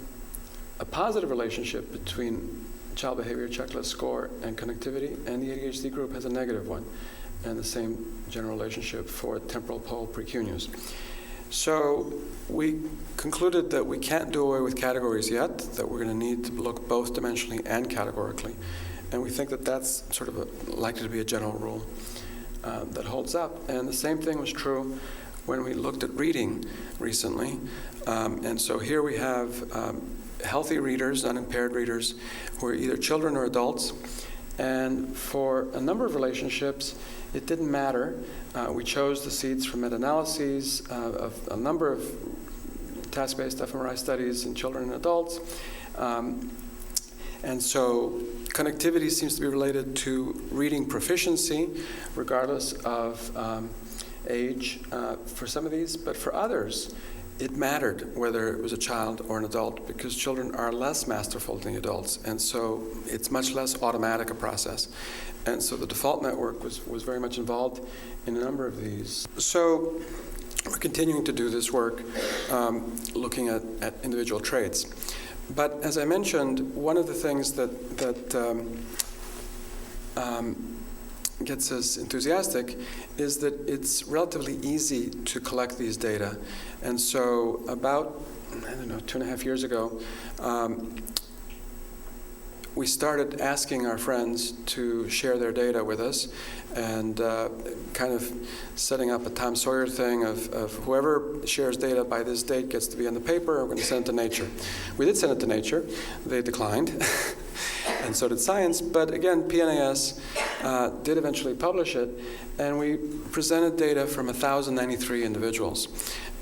[SPEAKER 2] a positive relationship between child behavior checklist score and connectivity, and the ADHD group has a negative one, and the same general relationship for temporal pole precuneus. So we concluded that we can't do away with categories yet, that we're going to need to look both dimensionally and categorically. And we think that that's sort of likely to be a general rule that holds up. And the same thing was true when we looked at reading recently. And so here we have healthy readers, unimpaired readers, who are either children or adults. And for a number of relationships, it didn't matter. We chose the seeds from meta-analyses of a number of task-based fMRI studies in children and adults. And so connectivity seems to be related to reading proficiency, regardless of age for some of these. But for others, it mattered whether it was a child or an adult, because children are less masterful than the adults. And so it's much less automatic a process. And so the default network was very much involved in a number of these. So we're continuing to do this work looking at individual traits. But as I mentioned, one of the things that gets us enthusiastic is that it's relatively easy to collect these data. And so about, 2.5 years ago, we started asking our friends to share their data with us, and kind of setting up a Tom Sawyer thing of whoever shares data by this date gets to be on the paper. We're going to send it to Nature. We did send it to Nature. They declined, and so did Science. But again, PNAS did eventually publish it, and we presented data from 1,093 individuals.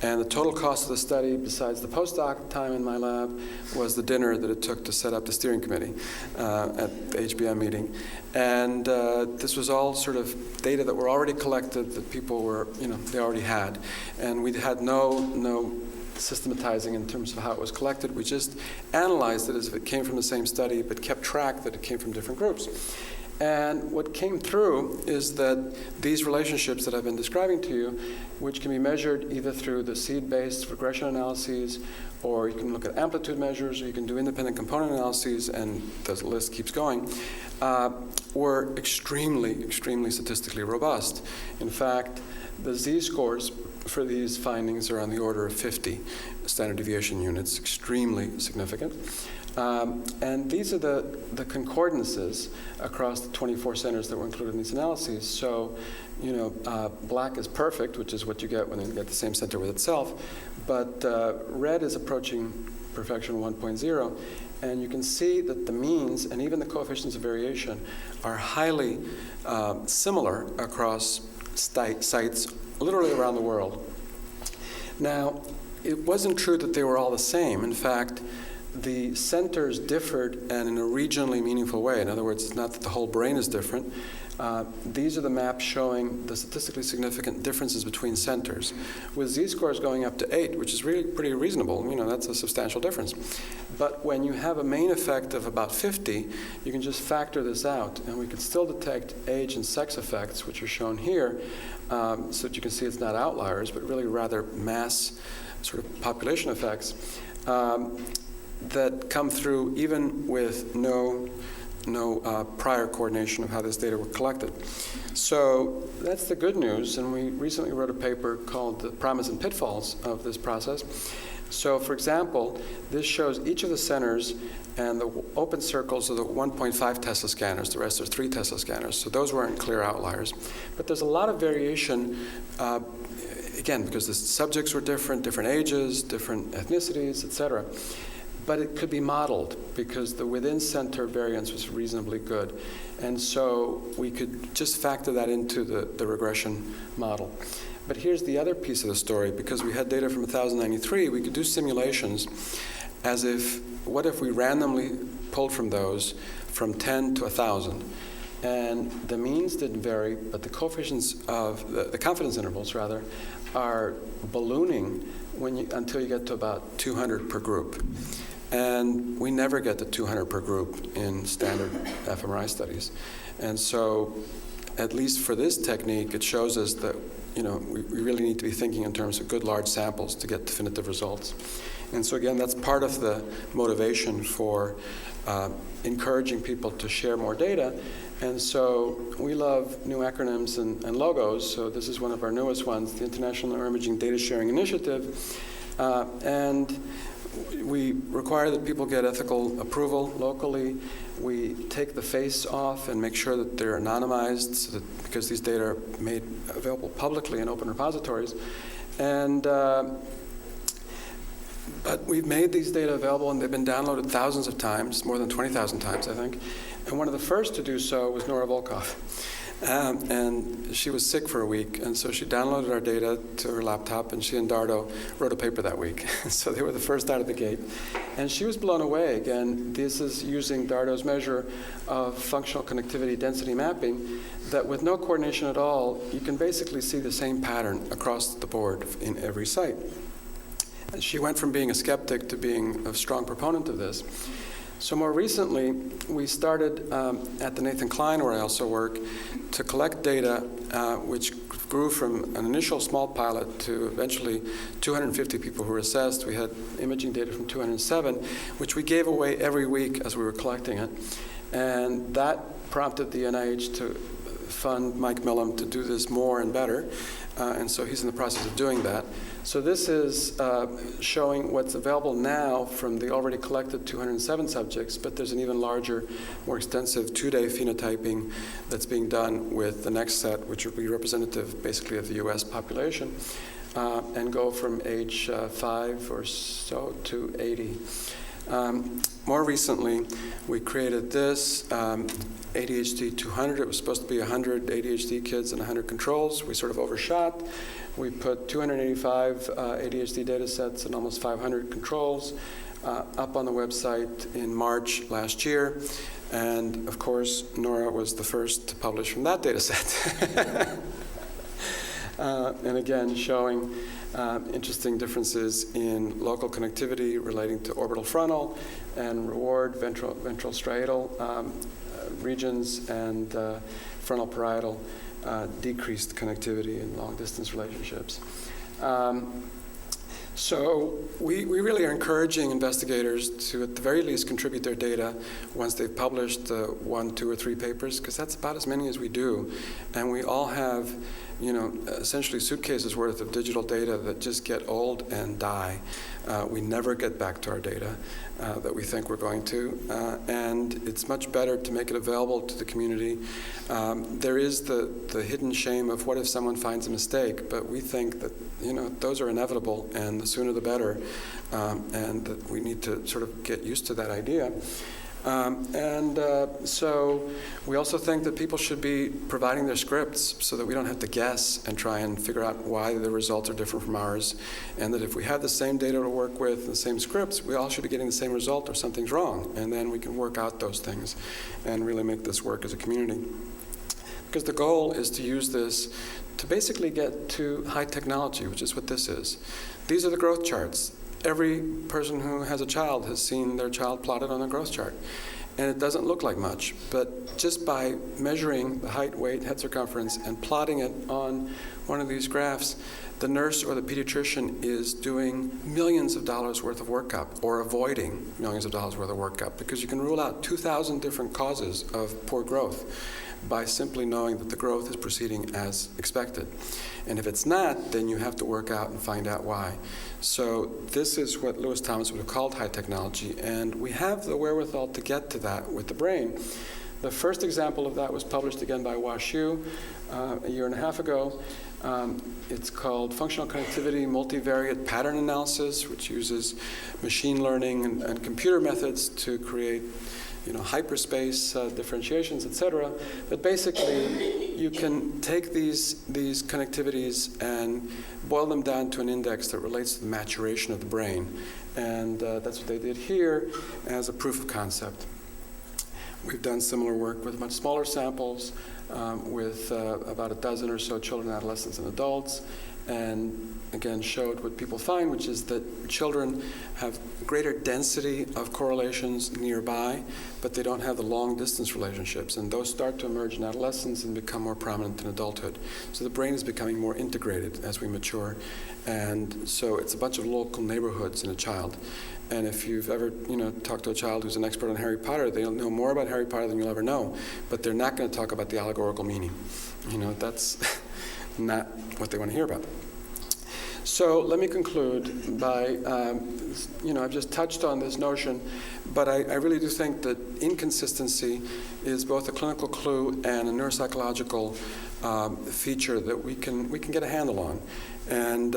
[SPEAKER 2] And the total cost of the study, besides the postdoc time in my lab, was the dinner that it took to set up the steering committee at the HBM meeting. And this was all sort of data that were already collected, that people were, they already had. And we had no systematizing in terms of how it was collected. We just analyzed it as if it came from the same study, but kept track that it came from different groups. And what came through is that these relationships that I've been describing to you, which can be measured either through the seed-based regression analyses, or you can look at amplitude measures, or you can do independent component analyses, and the list keeps going, were extremely, extremely statistically robust. In fact, the z-scores for these findings are on the order of 50 standard deviation units, extremely significant. And these are the concordances across the 24 centers that were included in these analyses. So, black is perfect, which is what you get when you get the same center with itself, but red is approaching perfection 1.0, and you can see that the means and even the coefficients of variation are highly similar across sites literally around the world. Now, it wasn't true that they were all the same. In fact, the centers differed and in a regionally meaningful way. In other words, it's not that the whole brain is different. These are the maps showing the statistically significant differences between centers, with z-scores going up to 8, which is really pretty reasonable. That's a substantial difference. But when you have a main effect of about 50, you can just factor this out, and we can still detect age and sex effects, which are shown here, so that you can see it's not outliers, but really rather mass sort of population effects that come through even with no prior coordination of how this data were collected. So that's the good news, and we recently wrote a paper called The Promise and Pitfalls of this process. So for example, this shows each of the centers, and the open circles are the 1.5 Tesla scanners. The rest are 3 Tesla scanners. So those weren't clear outliers. But there's a lot of variation, again, because the subjects were different ages, different ethnicities, et cetera. But it could be modeled because the within-center variance was reasonably good. And so we could just factor that into the regression model. But here's the other piece of the story. Because we had data from 1,093, we could do simulations as if, what if we randomly pulled from those from 10 to 1,000? And the means didn't vary, but the coefficients of, the confidence intervals rather, are ballooning until you get to about 200 per group. And we never get to 200 per group in standard fMRI studies. And so, at least for this technique, it shows us that we really need to be thinking in terms of good large samples to get definitive results. And so again, that's part of the motivation for encouraging people to share more data. And so we love new acronyms and logos. So this is one of our newest ones, the International Neuroimaging Data Sharing Initiative. And we require that people get ethical approval locally. We take the face off and make sure that they're anonymized, so that, because these data are made available publicly in open repositories. And but we've made these data available, and they've been downloaded thousands of times, more than 20,000 times, I think. And one of the first to do so was Nora Volkov. And she was sick for a week, and so she downloaded our data to her laptop, and she and Dardo wrote a paper that week. So they were the first out of the gate. And she was blown away. Again, this is using Dardo's measure of functional connectivity density mapping, that with no coordination at all, you can basically see the same pattern across the board in every site. And she went from being a skeptic to being a strong proponent of this. So more recently, we started at the Nathan Klein, where I also work, to collect data which grew from an initial small pilot to eventually 250 people who were assessed. We had imaging data from 207, which we gave away every week as we were collecting it. And that prompted the NIH to fund Mike Millam to do this more and better. And so he's in the process of doing that. So this is showing what's available now from the already collected 207 subjects, but there's an even larger, more extensive 2-day phenotyping that's being done with the next set, which will be representative basically of the US population, and go from age 5 or so to 80. More recently, we created this ADHD 200. It was supposed to be 100 ADHD kids and 100 controls. We sort of overshot. We put 285 ADHD data sets and almost 500 controls up on the website in March last year. And of course, Nora was the first to publish from that data set. And again, showing interesting differences in local connectivity relating to orbital frontal and reward ventral striatal regions, and frontal parietal decreased connectivity in long-distance relationships. So we really are encouraging investigators to, at the very least, contribute their data once they've published 1, 2, or 3 papers, because that's about as many as we do. And we all have essentially suitcases worth of digital data that just get old and die. We never get back to our data that we think we're going to, and it's much better to make it available to the community. There is the hidden shame of what if someone finds a mistake, but we think that those are inevitable, and the sooner the better, and that we need to sort of get used to that idea. So we also think that people should be providing their scripts so that we don't have to guess and try and figure out why the results are different from ours, and that if we have the same data to work with, the same scripts, we all should be getting the same result or something's wrong, and then we can work out those things and really make this work as a community. Because the goal is to use this to basically get to high technology, which is what this is. These are the growth charts. Every person who has a child has seen their child plotted on a growth chart. And it doesn't look like much, but just by measuring the height, weight, head circumference, and plotting it on one of these graphs, the nurse or the pediatrician is doing millions of dollars worth of workup, or avoiding millions of dollars worth of workup, because you can rule out 2,000 different causes of poor growth by simply knowing that the growth is proceeding as expected. And if it's not, then you have to work out and find out why. So this is what Lewis Thomas would have called high technology, and we have the wherewithal to get to that with the brain. The first example of that was published again by WashU a year and a half ago. It's called Functional Connectivity Multivariate Pattern Analysis, which uses machine learning and computer methods to create hyperspace differentiations, etc. But basically, you can take these connectivities and boil them down to an index that relates to the maturation of the brain. And that's what they did here as a proof of concept. We've done similar work with much smaller samples, with about a dozen or so children, adolescents, and adults, and again showed what people find, which is that children have greater density of correlations nearby, but they don't have the long distance relationships, and those start to emerge in adolescence and become more prominent in adulthood. So the brain is becoming more integrated as we mature, and so it's a bunch of local neighborhoods in a child. And if you've ever talked to a child who's an expert on Harry Potter, they'll know more about Harry Potter than you'll ever know, but they're not going to talk about the allegorical meaning. That's not what they want to hear about. So let me conclude by, I've just touched on this notion, but I really do think that inconsistency is both a clinical clue and a neuropsychological feature that we can get a handle on. And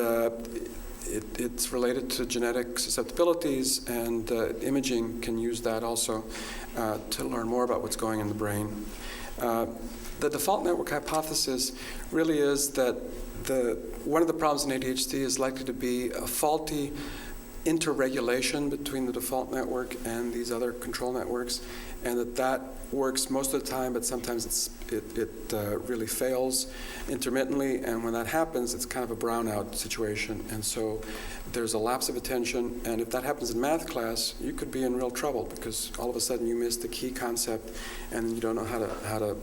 [SPEAKER 2] it's related to genetic susceptibilities, and imaging can use that also to learn more about what's going in the brain. The default network hypothesis really is that one of the problems in ADHD is likely to be a faulty interregulation between the default network and these other control networks, and that works most of the time, but sometimes it really fails intermittently, and when that happens, it's kind of a brownout situation, and so there's a lapse of attention, and if that happens in math class, you could be in real trouble, because all of a sudden you miss the key concept, and you don't know how to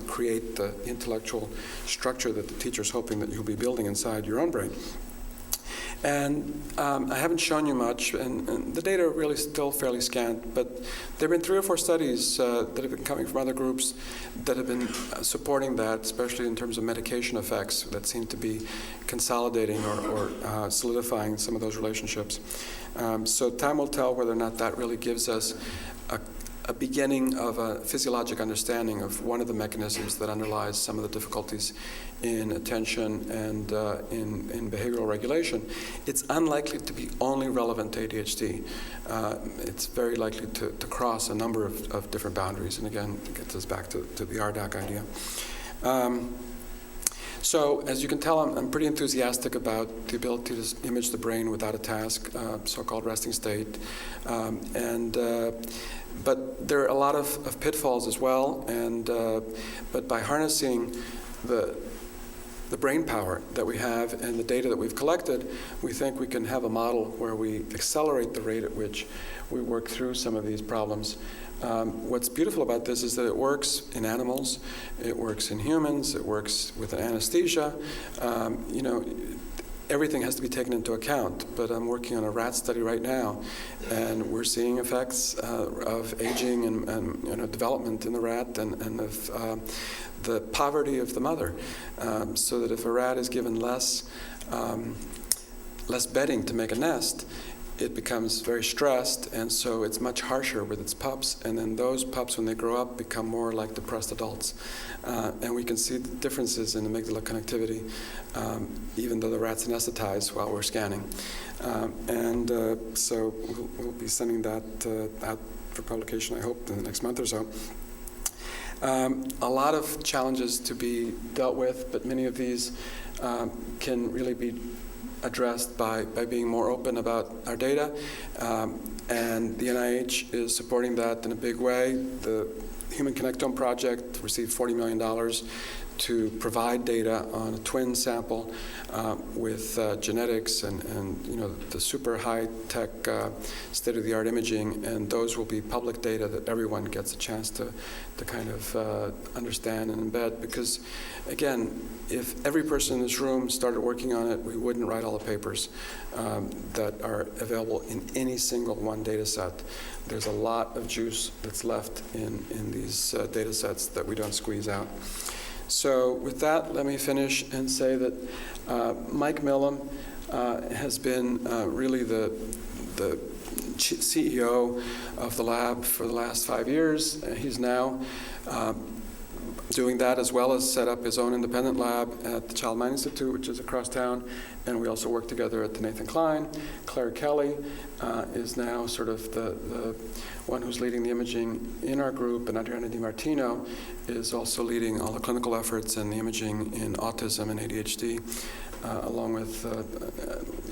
[SPEAKER 2] create the intellectual structure that the teacher's hoping that you'll be building inside your own brain. And I haven't shown you much, and the data are really still fairly scant, but there have been 3 or 4 studies that have been coming from other groups that have been supporting that, especially in terms of medication effects that seem to be consolidating or solidifying some of those relationships. So time will tell whether or not that really gives us a beginning of a physiologic understanding of one of the mechanisms that underlies some of the difficulties in attention and in behavioral regulation. It's unlikely to be only relevant to ADHD. It's very likely to cross a number of different boundaries, and again, it gets us back to the RDoC idea. So, as you can tell, I'm pretty enthusiastic about the ability to image the brain without a task, so-called resting state. But there are a lot of pitfalls as well, but by harnessing the brain power that we have and the data that we've collected, we think we can have a model where we accelerate the rate at which we work through some of these problems. What's beautiful about this is that it works in animals, it works in humans, it works with an anesthesia. everything has to be taken into account. But I'm working on a rat study right now, and we're seeing effects of aging and development in the rat and of the poverty of the mother. So that if a rat is given less bedding to make a nest, it becomes very stressed, and so it's much harsher with its pups. And then those pups, when they grow up, become more like depressed adults. And we can see the differences in amygdala connectivity, even though the rat's anesthetized while we're scanning. So we'll be sending that out for publication, I hope, in the next month or so. A lot of challenges to be dealt with, but many of these can really be addressed by being more open about our data, and the NIH is supporting that in a big way. The Human Connectome Project received $40 million to provide data on a twin sample with genetics and the super high-tech state-of-the-art imaging, and those will be public data that everyone gets a chance to kind of understand and embed, because again, if every person in this room started working on it, we wouldn't write all the papers that are available in any single one data set. There's a lot of juice that's left in these data sets that we don't squeeze out. So with that, let me finish and say that Mike Millam has been really the CEO of the lab for the last 5 years. He's now doing that, as well as set up his own independent lab at the Child Mind Institute, which is across town, and we also work together at the Nathan Klein. Claire Kelly is now sort of the one who's leading the imaging in our group, and Adriana DiMartino is also leading all the clinical efforts and the imaging in autism and ADHD, along with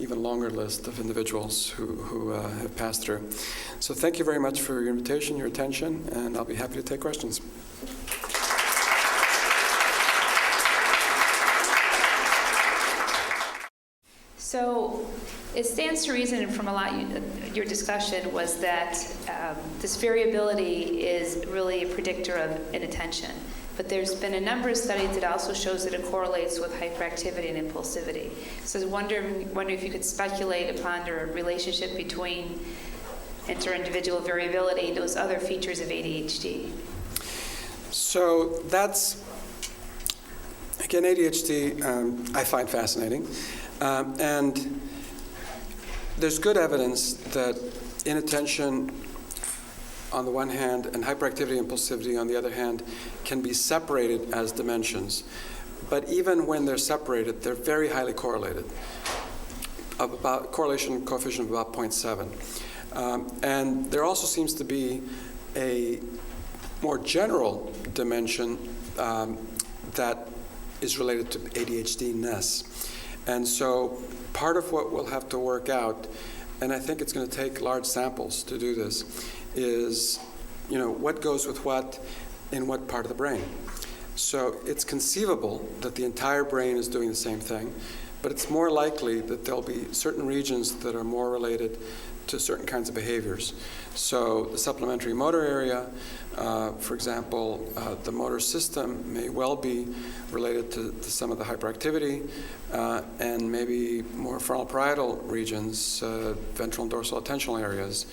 [SPEAKER 2] even longer list of individuals who have passed through. So thank you very much for your invitation, your attention, and I'll be happy to take questions.
[SPEAKER 4] So it stands to reason from a lot your discussion was that this variability is really a predictor of inattention. But there's been a number of studies that also shows that it correlates with hyperactivity and impulsivity. So I was wondering if you could speculate upon the relationship between inter-individual variability and those other features of ADHD.
[SPEAKER 2] So that's, again, ADHD I find fascinating. And there's good evidence that inattention on the one hand and hyperactivity and impulsivity on the other hand can be separated as dimensions. But even when they're separated, they're very highly correlated, of about correlation coefficient of about 0.7. And there also seems to be a more general dimension that is related to ADHD-ness. And so part of what we'll have to work out, and I think it's going to take large samples to do this, is what goes with what in what part of the brain. So it's conceivable that the entire brain is doing the same thing, but it's more likely that there'll be certain regions that are more related to certain kinds of behaviors. So the supplementary motor area, for example, the motor system may well be related to some of the hyperactivity, and maybe more frontal-parietal regions, ventral and dorsal attentional areas,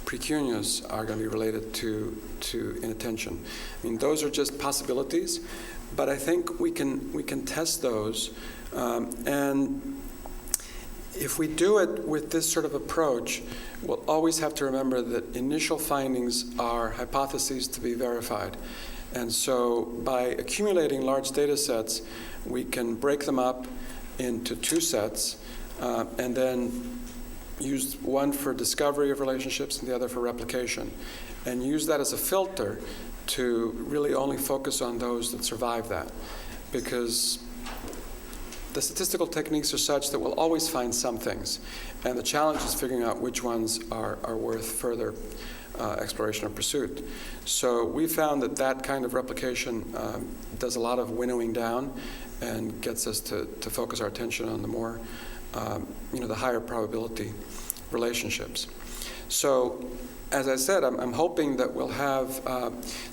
[SPEAKER 2] precuneus are going to be related to inattention. I mean, those are just possibilities, but I think we can test those, and if we do it with this sort of approach, we'll always have to remember that initial findings are hypotheses to be verified. And so by accumulating large data sets, we can break them up into two sets, and then use one for discovery of relationships and the other for replication, and use that as a filter to really only focus on those that survive that. Because the statistical techniques are such that we'll always find some things, and the challenge is figuring out which ones are worth further exploration or pursuit. So we found that kind of replication does a lot of winnowing down and gets us to focus our attention on the more, the higher probability relationships. So, as I said, I'm hoping that we'll have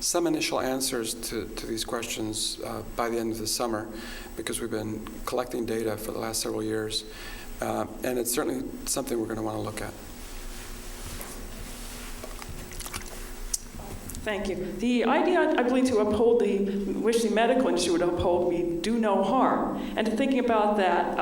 [SPEAKER 2] some initial answers to these questions by the end of the summer, because we've been collecting data for the last several years, and it's certainly something we're going to want to look at.
[SPEAKER 3] Thank you. The idea, I believe, to uphold which the medical industry would uphold, we do no harm. And thinking about that,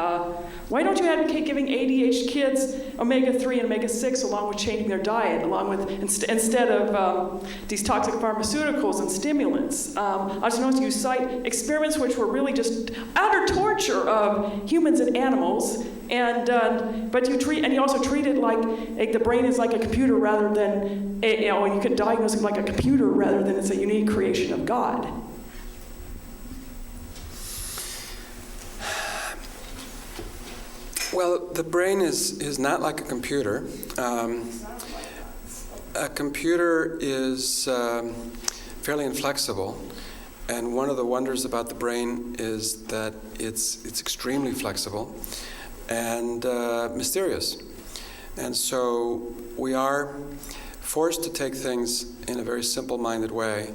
[SPEAKER 3] why don't you advocate giving ADHD kids omega-3 and omega-6 along with changing their diet, along with instead of these toxic pharmaceuticals and stimulants? I just noticed you cite experiments which were really just utter torture of humans and animals, but you also treat it like the brain is like a computer rather than you can diagnose it like a computer rather than it's a unique creation of God.
[SPEAKER 2] Well, the brain is not like a computer. A computer is fairly inflexible, and one of the wonders about the brain is that it's extremely flexible and mysterious. And so we are forced to take things in a very simple-minded way,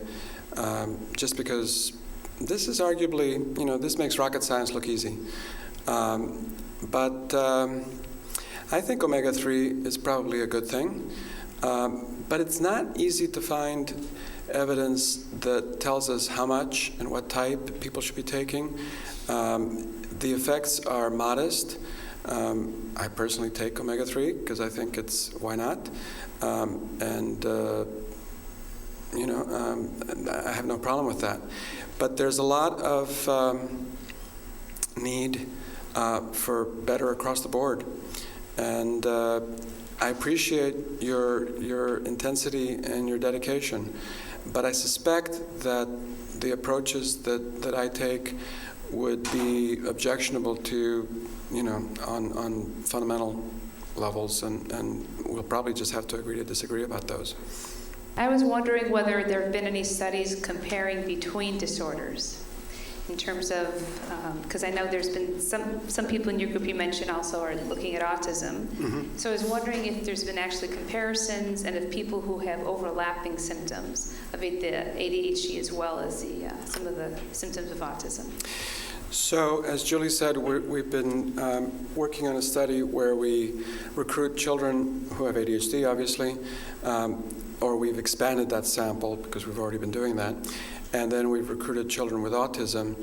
[SPEAKER 2] just because this is arguably, this makes rocket science look easy. But I think omega-3 is probably a good thing. But it's not easy to find evidence that tells us how much and what type people should be taking. The effects are modest. I personally take omega-3 because I think why not? I have no problem with that. But there's a lot of need for better across the board. And I appreciate your intensity and your dedication. But I suspect that the approaches that I take would be objectionable to, on fundamental levels, and we'll probably just have to agree to disagree about those.
[SPEAKER 4] I was wondering whether there have been any studies comparing between disorders in terms of, because I know there's been some people in your group you mentioned also are looking at autism. Mm-hmm. So I was wondering if there's been actually comparisons and if people who have overlapping symptoms of the ADHD as well as some of the symptoms of autism.
[SPEAKER 2] So, as Julie said, we've been working on a study where we recruit children who have ADHD, obviously, or we've expanded that sample because we've already been doing that. And then we've recruited children with autism,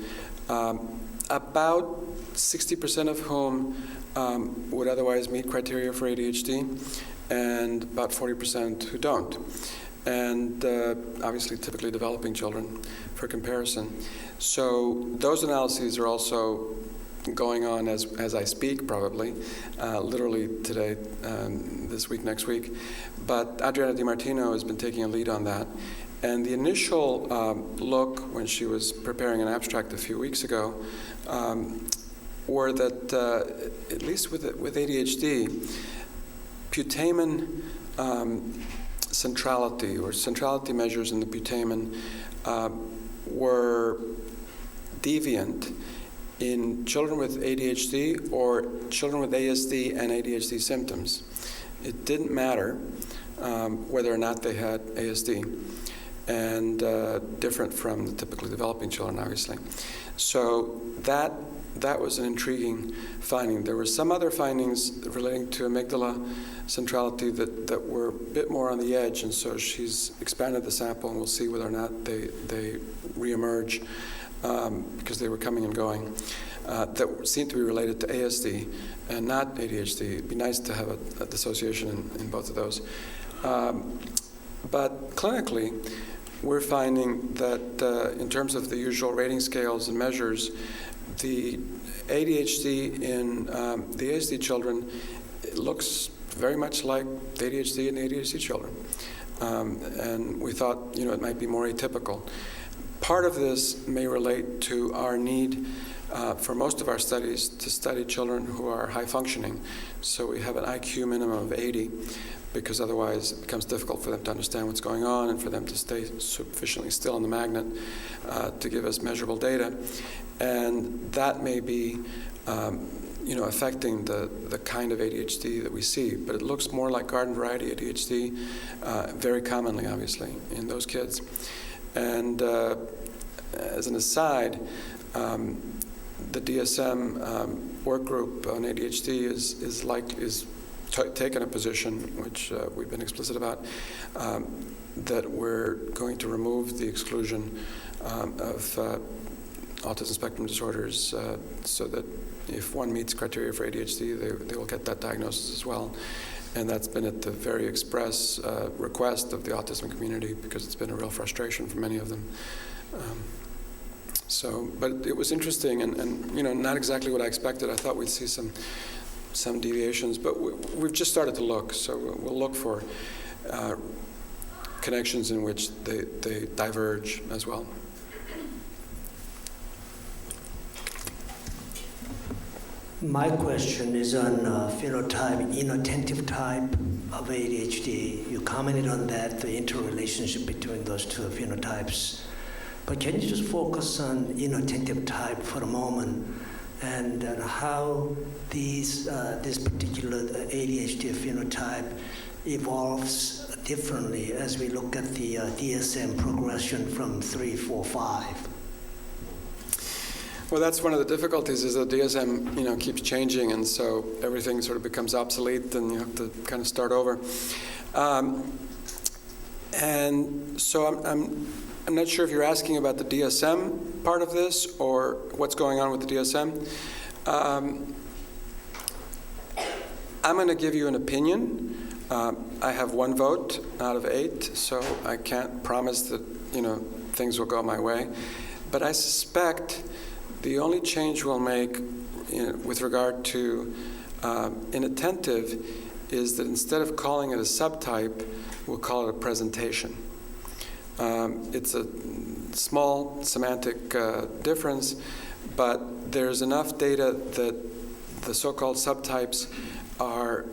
[SPEAKER 2] about 60% of whom would otherwise meet criteria for ADHD, and about 40% who don't. And obviously typically developing children for comparison. So those analyses are also going on as I speak, probably, literally today, this week, next week. But Adriana DiMartino has been taking a lead on that. And the initial look when she was preparing an abstract a few weeks ago were that, at least with ADHD, putamen centrality or centrality measures in the putamen were deviant in children with ADHD or children with ASD and ADHD symptoms. It didn't matter whether or not they had ASD, and different from the typically developing children, obviously. So that was an intriguing finding. There were some other findings relating to amygdala centrality that were a bit more on the edge, and so she's expanded the sample, and we'll see whether or not they reemerge because they were coming and going, that seemed to be related to ASD and not ADHD. It'd be nice to have a dissociation in both of those. But clinically, we're finding that in terms of the usual rating scales and measures, the ADHD in the ASD children, it looks very much like the ADHD in the ADHD children. And we thought, it might be more atypical. Part of this may relate to our need for most of our studies to study children who are high functioning. So we have an IQ minimum of 80, because otherwise it becomes difficult for them to understand what's going on and for them to stay sufficiently still on the magnet to give us measurable data. And that may be affecting the kind of ADHD that we see. But it looks more like garden variety ADHD, very commonly, obviously, in those kids. And as an aside, the DSM work group on ADHD is taken a position, which we've been explicit about, that we're going to remove the exclusion of autism spectrum disorders, so that if one meets criteria for ADHD, they will get that diagnosis as well. And that's been at the very express request of the autism community, because it's been a real frustration for many of them. But it was interesting, and not exactly what I expected. I thought we'd see some deviations, but we've just started to look. So we'll look for connections in which they diverge as well.
[SPEAKER 5] My question is on phenotype, inattentive type of ADHD. You commented on that, the interrelationship between those two phenotypes. But can you just focus on inattentive type for a moment, and how this particular ADHD phenotype evolves differently as we look at the DSM progression from 3, 4, 5?
[SPEAKER 2] Well, that's one of the difficulties, is that DSM, keeps changing, and so everything sort of becomes obsolete, and you have to kind of start over. And so I'm not sure if you're asking about the DSM part of this or what's going on with the DSM. I'm going to give you an opinion. I have 1 vote out of 8, so I can't promise that things will go my way. But I suspect the only change we'll make with regard to inattentive is that instead of calling it a subtype, we'll call it a presentation. It's a small semantic difference, but there's enough data that the so-called subtypes are,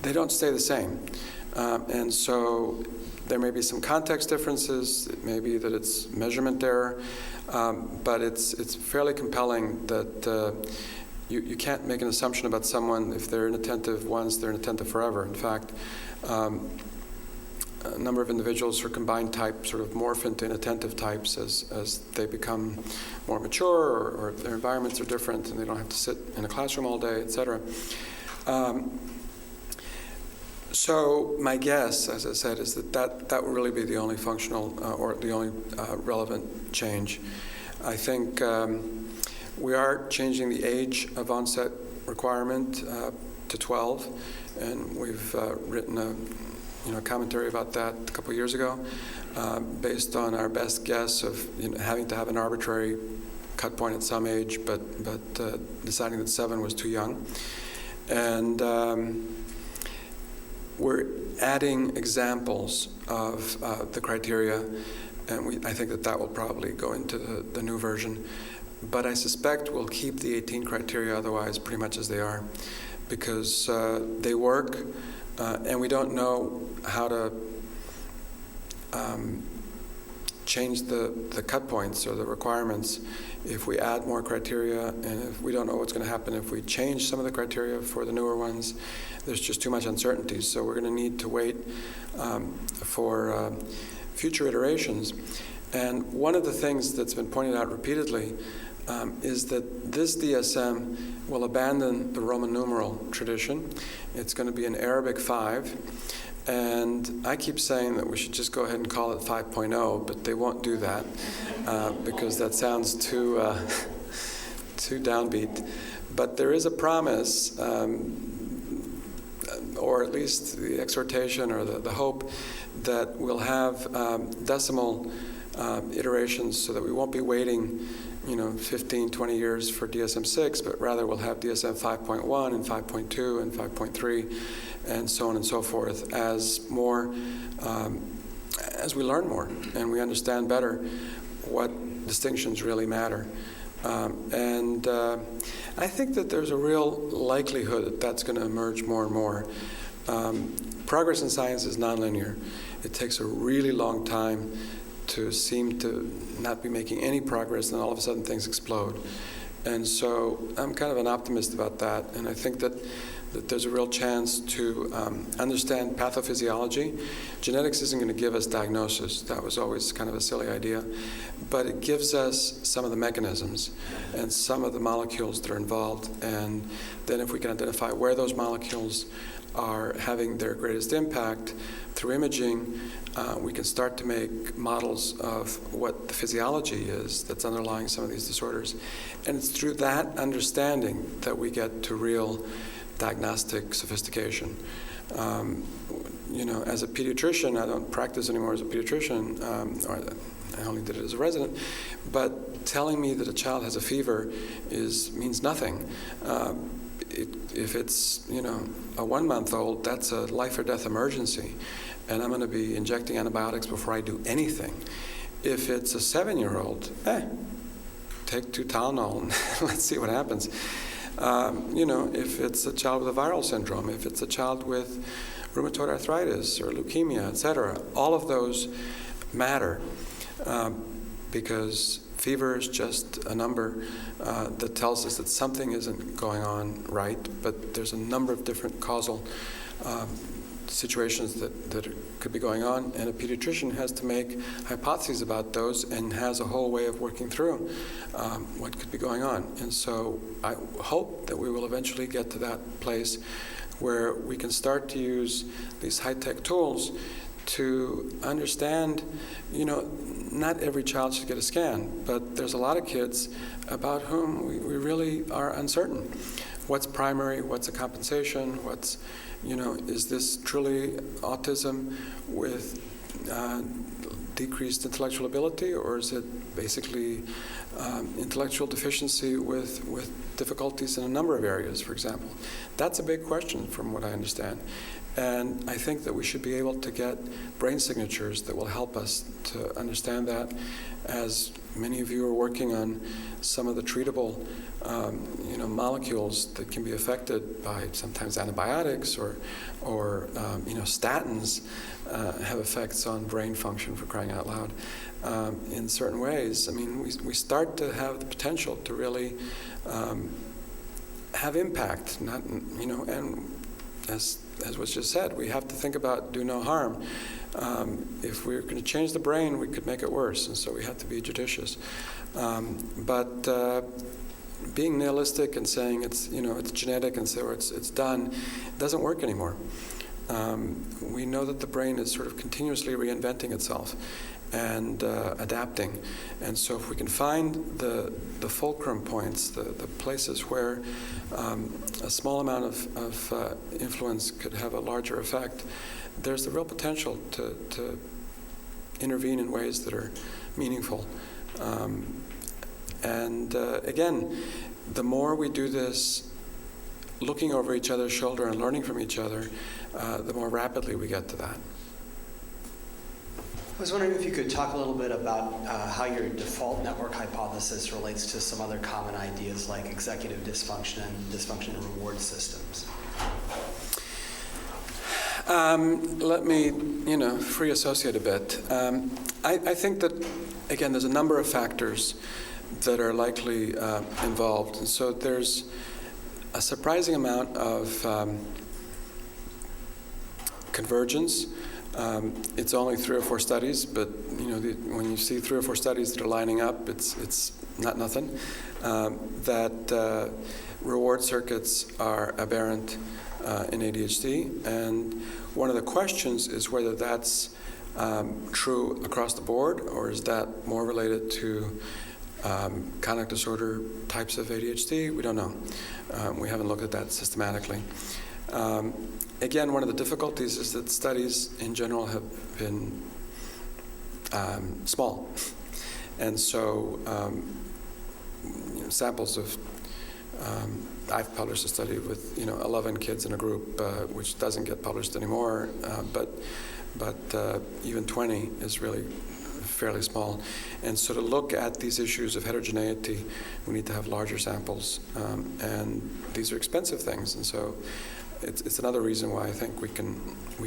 [SPEAKER 2] they don't stay the same. And so there may be some context differences. It may be that it's measurement error, but it's fairly compelling that you can't make an assumption about someone if they're inattentive once, they're inattentive forever. In fact, a number of individuals who are combined type sort of morph into inattentive types as they become more mature, or their environments are different and they don't have to sit in a classroom all day, et cetera. So my guess, as I said, is that will really be the only functional or the only relevant change. I think we are changing the age of onset requirement to 12, and we've written a commentary about that a couple of years ago, based on our best guess of having to have an arbitrary cut point at some age, but deciding that 7 was too young. And we're adding examples of the criteria, and I think that will probably go into the new version. But I suspect we'll keep the 18 criteria otherwise pretty much as they are, because they work, and we don't know how to change the cut points or the requirements if we add more criteria, and if we don't know what's going to happen if we change some of the criteria for the newer ones. There's just too much uncertainty, so we're going to need to wait for future iterations. And one of the things that's been pointed out repeatedly is that this DSM will abandon the Roman numeral tradition. It's going to be an Arabic 5. And I keep saying that we should just go ahead and call it 5.0, but they won't do that because that sounds too downbeat. But there is a promise, or at least the exhortation or the hope, that we'll have decimal iterations, so that we won't be waiting 15, 20 years for DSM-6, but rather we'll have DSM 5.1 and 5.2 and 5.3 and so on and so forth as we learn more and we understand better what distinctions really matter. And I think that there's a real likelihood that that's going to emerge more and more. Progress in science is nonlinear. It takes a really long time to seem to not be making any progress, and all of a sudden things explode. And so I'm kind of an optimist about that, and I think that there's a real chance to understand pathophysiology. Genetics isn't going to give us diagnosis. That was always kind of a silly idea. But it gives us some of the mechanisms and some of the molecules that are involved. And then if we can identify where those molecules are having their greatest impact through imaging, we can start to make models of what the physiology is that's underlying some of these disorders. And it's through that understanding that we get to real diagnostic sophistication. As a pediatrician, I don't practice anymore as a pediatrician, or I only did it as a resident, but telling me that a child has a fever means nothing. If it's, a 1-month-old, that's a life or death emergency, and I'm going to be injecting antibiotics before I do anything. If it's a 7-year-old, take 2 Tylenol and let's see what happens. If it's a child with a viral syndrome, if it's a child with rheumatoid arthritis or leukemia, et cetera, all of those matter because fever is just a number that tells us that something isn't going on right, but there's a number of different causal situations that could be going on, and a pediatrician has to make hypotheses about those and has a whole way of working through what could be going on. And so I hope that we will eventually get to that place where we can start to use these high-tech tools to understand, not every child should get a scan, but there's a lot of kids about whom we really are uncertain. What's primary, what's a compensation, is this truly autism with decreased intellectual ability, or is it basically intellectual deficiency with difficulties in a number of areas, for example? That's a big question from what I understand. And I think that we should be able to get brain signatures that will help us to understand that, as many of you are working on some of the treatable molecules that can be affected by sometimes antibiotics or statins have effects on brain function, for crying out loud. In certain ways, we start to have the potential to really have impact, and as was just said, we have to think about do no harm. If we're going to change the brain, we could make it worse, and so we have to be judicious. But being nihilistic and saying it's genetic and so it's done, doesn't work anymore. We know that the brain is sort of continuously reinventing itself and adapting. And so if we can find the fulcrum points, the places where a small amount of influence could have a larger effect, there's the real potential to intervene in ways that are meaningful. Again, the more we do this, looking over each other's shoulder and learning from each other, the more rapidly we get to that.
[SPEAKER 6] I was wondering if you could talk a little bit about how your default network hypothesis relates to some other common ideas like executive dysfunction and dysfunction in reward systems.
[SPEAKER 2] Let me, free associate a bit. I think that, again, there's a number of factors that are likely involved. And so there's a surprising amount of convergence. It's only 3 or 4 studies, but when you see 3 or 4 studies that are lining up, it's not nothing. That reward circuits are aberrant in ADHD, and one of the questions is whether that's true across the board, or is that more related to conduct disorder types of ADHD? We don't know. We haven't looked at that systematically. Again, one of the difficulties is that studies in general have been small. And so samples of, I've published a study with 11 kids in a group, which doesn't get published anymore, but even 20 is really fairly small. And so to look at these issues of heterogeneity, we need to have larger samples, and these are expensive things. And so it's another reason why I think we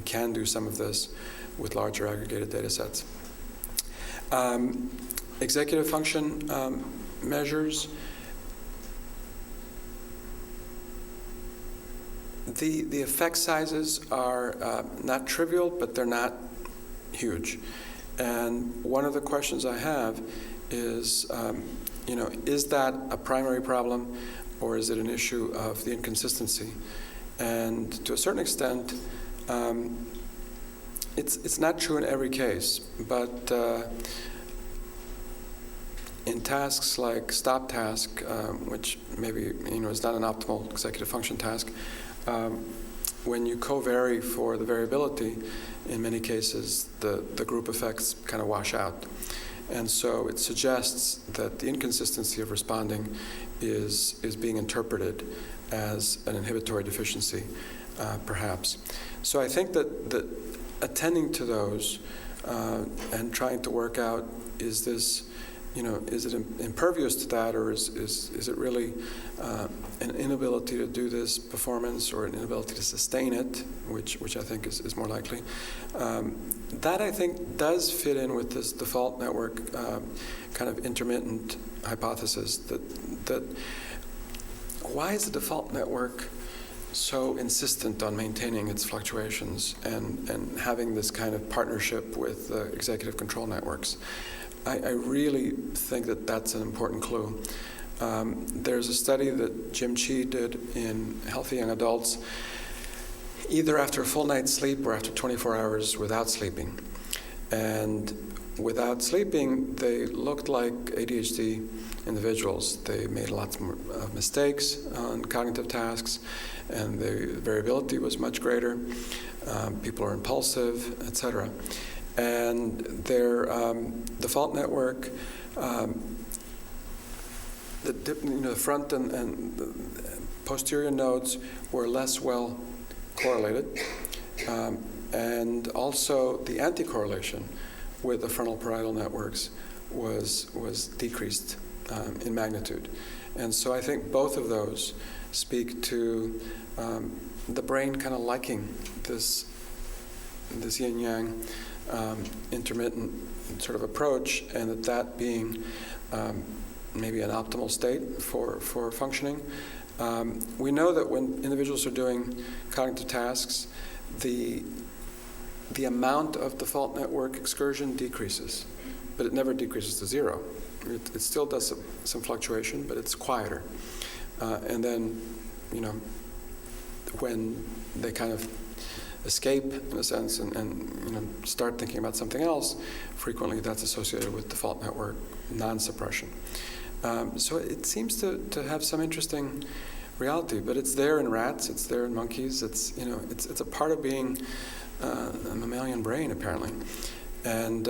[SPEAKER 2] can do some of this with larger aggregated data sets. Executive function measures, The effect sizes are not trivial, but they're not huge. And one of the questions I have is, is that a primary problem, or is it an issue of the inconsistency? And to a certain extent, it's not true in every case, but in tasks like stop task, which maybe is not an optimal executive function task, when you covary for the variability, in many cases the group effects kind of wash out. And so it suggests that the inconsistency of responding is being interpreted as an inhibitory deficiency, perhaps. So I think that attending to those and trying to work out, is this, is it impervious to that, or is it really an inability to do this performance, or an inability to sustain it, which I think is more likely. That I think does fit in with this default network kind of intermittent hypothesis that why is the default network so insistent on maintaining its fluctuations and having this kind of partnership with executive control networks? I really think that that's an important clue. There's a study that Jim Chi did in healthy young adults, either after a full night's sleep or after 24 hours without sleeping. And without sleeping, they looked like ADHD individuals. They made lots more mistakes on cognitive tasks, and the variability was much greater. People are impulsive, etc. And their default network, the front and the posterior nodes were less well correlated, and also the anticorrelation with the frontal parietal networks was decreased in magnitude. And so I think both of those speak to the brain kind of liking this yin-yang intermittent sort of approach, and that being maybe an optimal state for functioning. We know that when individuals are doing cognitive tasks, the amount of default network excursion decreases, but it never decreases to zero. It still does some fluctuation, but it's quieter. And then, when they kind of escape, in a sense, and start thinking about something else, frequently that's associated with default network non-suppression. So it seems to have some interesting reality, but it's there in rats, it's there in monkeys, it's a part of being a mammalian brain, apparently. And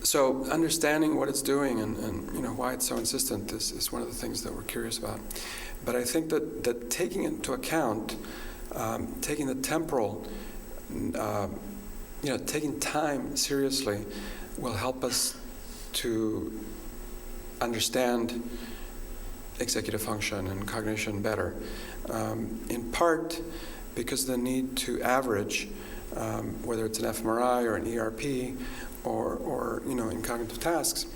[SPEAKER 2] so understanding what it's doing and why it's so insistent is one of the things that we're curious about. But I think that taking into account, taking the temporal, taking time seriously will help us to understand executive function and cognition better. In part because the need to average, whether it's an fMRI or an ERP or in cognitive tasks,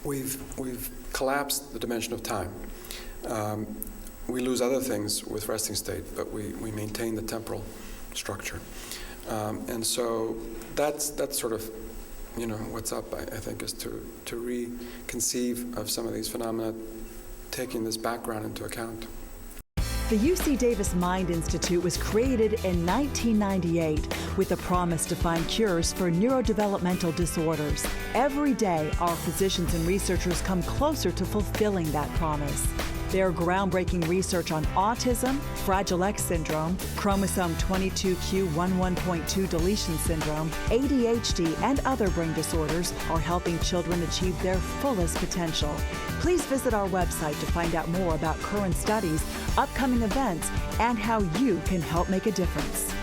[SPEAKER 2] we've collapsed the dimension of time. We lose other things with resting state, but we maintain the temporal structure. And so that's sort of what's up, I think, is to reconceive of some of these phenomena, taking this background into account.
[SPEAKER 7] The UC Davis Mind Institute was created in 1998 with a promise to find cures for neurodevelopmental disorders. Every day, our physicians and researchers come closer to fulfilling that promise. Their groundbreaking research on autism, Fragile X syndrome, chromosome 22q11.2 deletion syndrome, ADHD, and other brain disorders are helping children achieve their fullest potential. Please visit our website to find out more about current studies, upcoming events, and how you can help make a difference.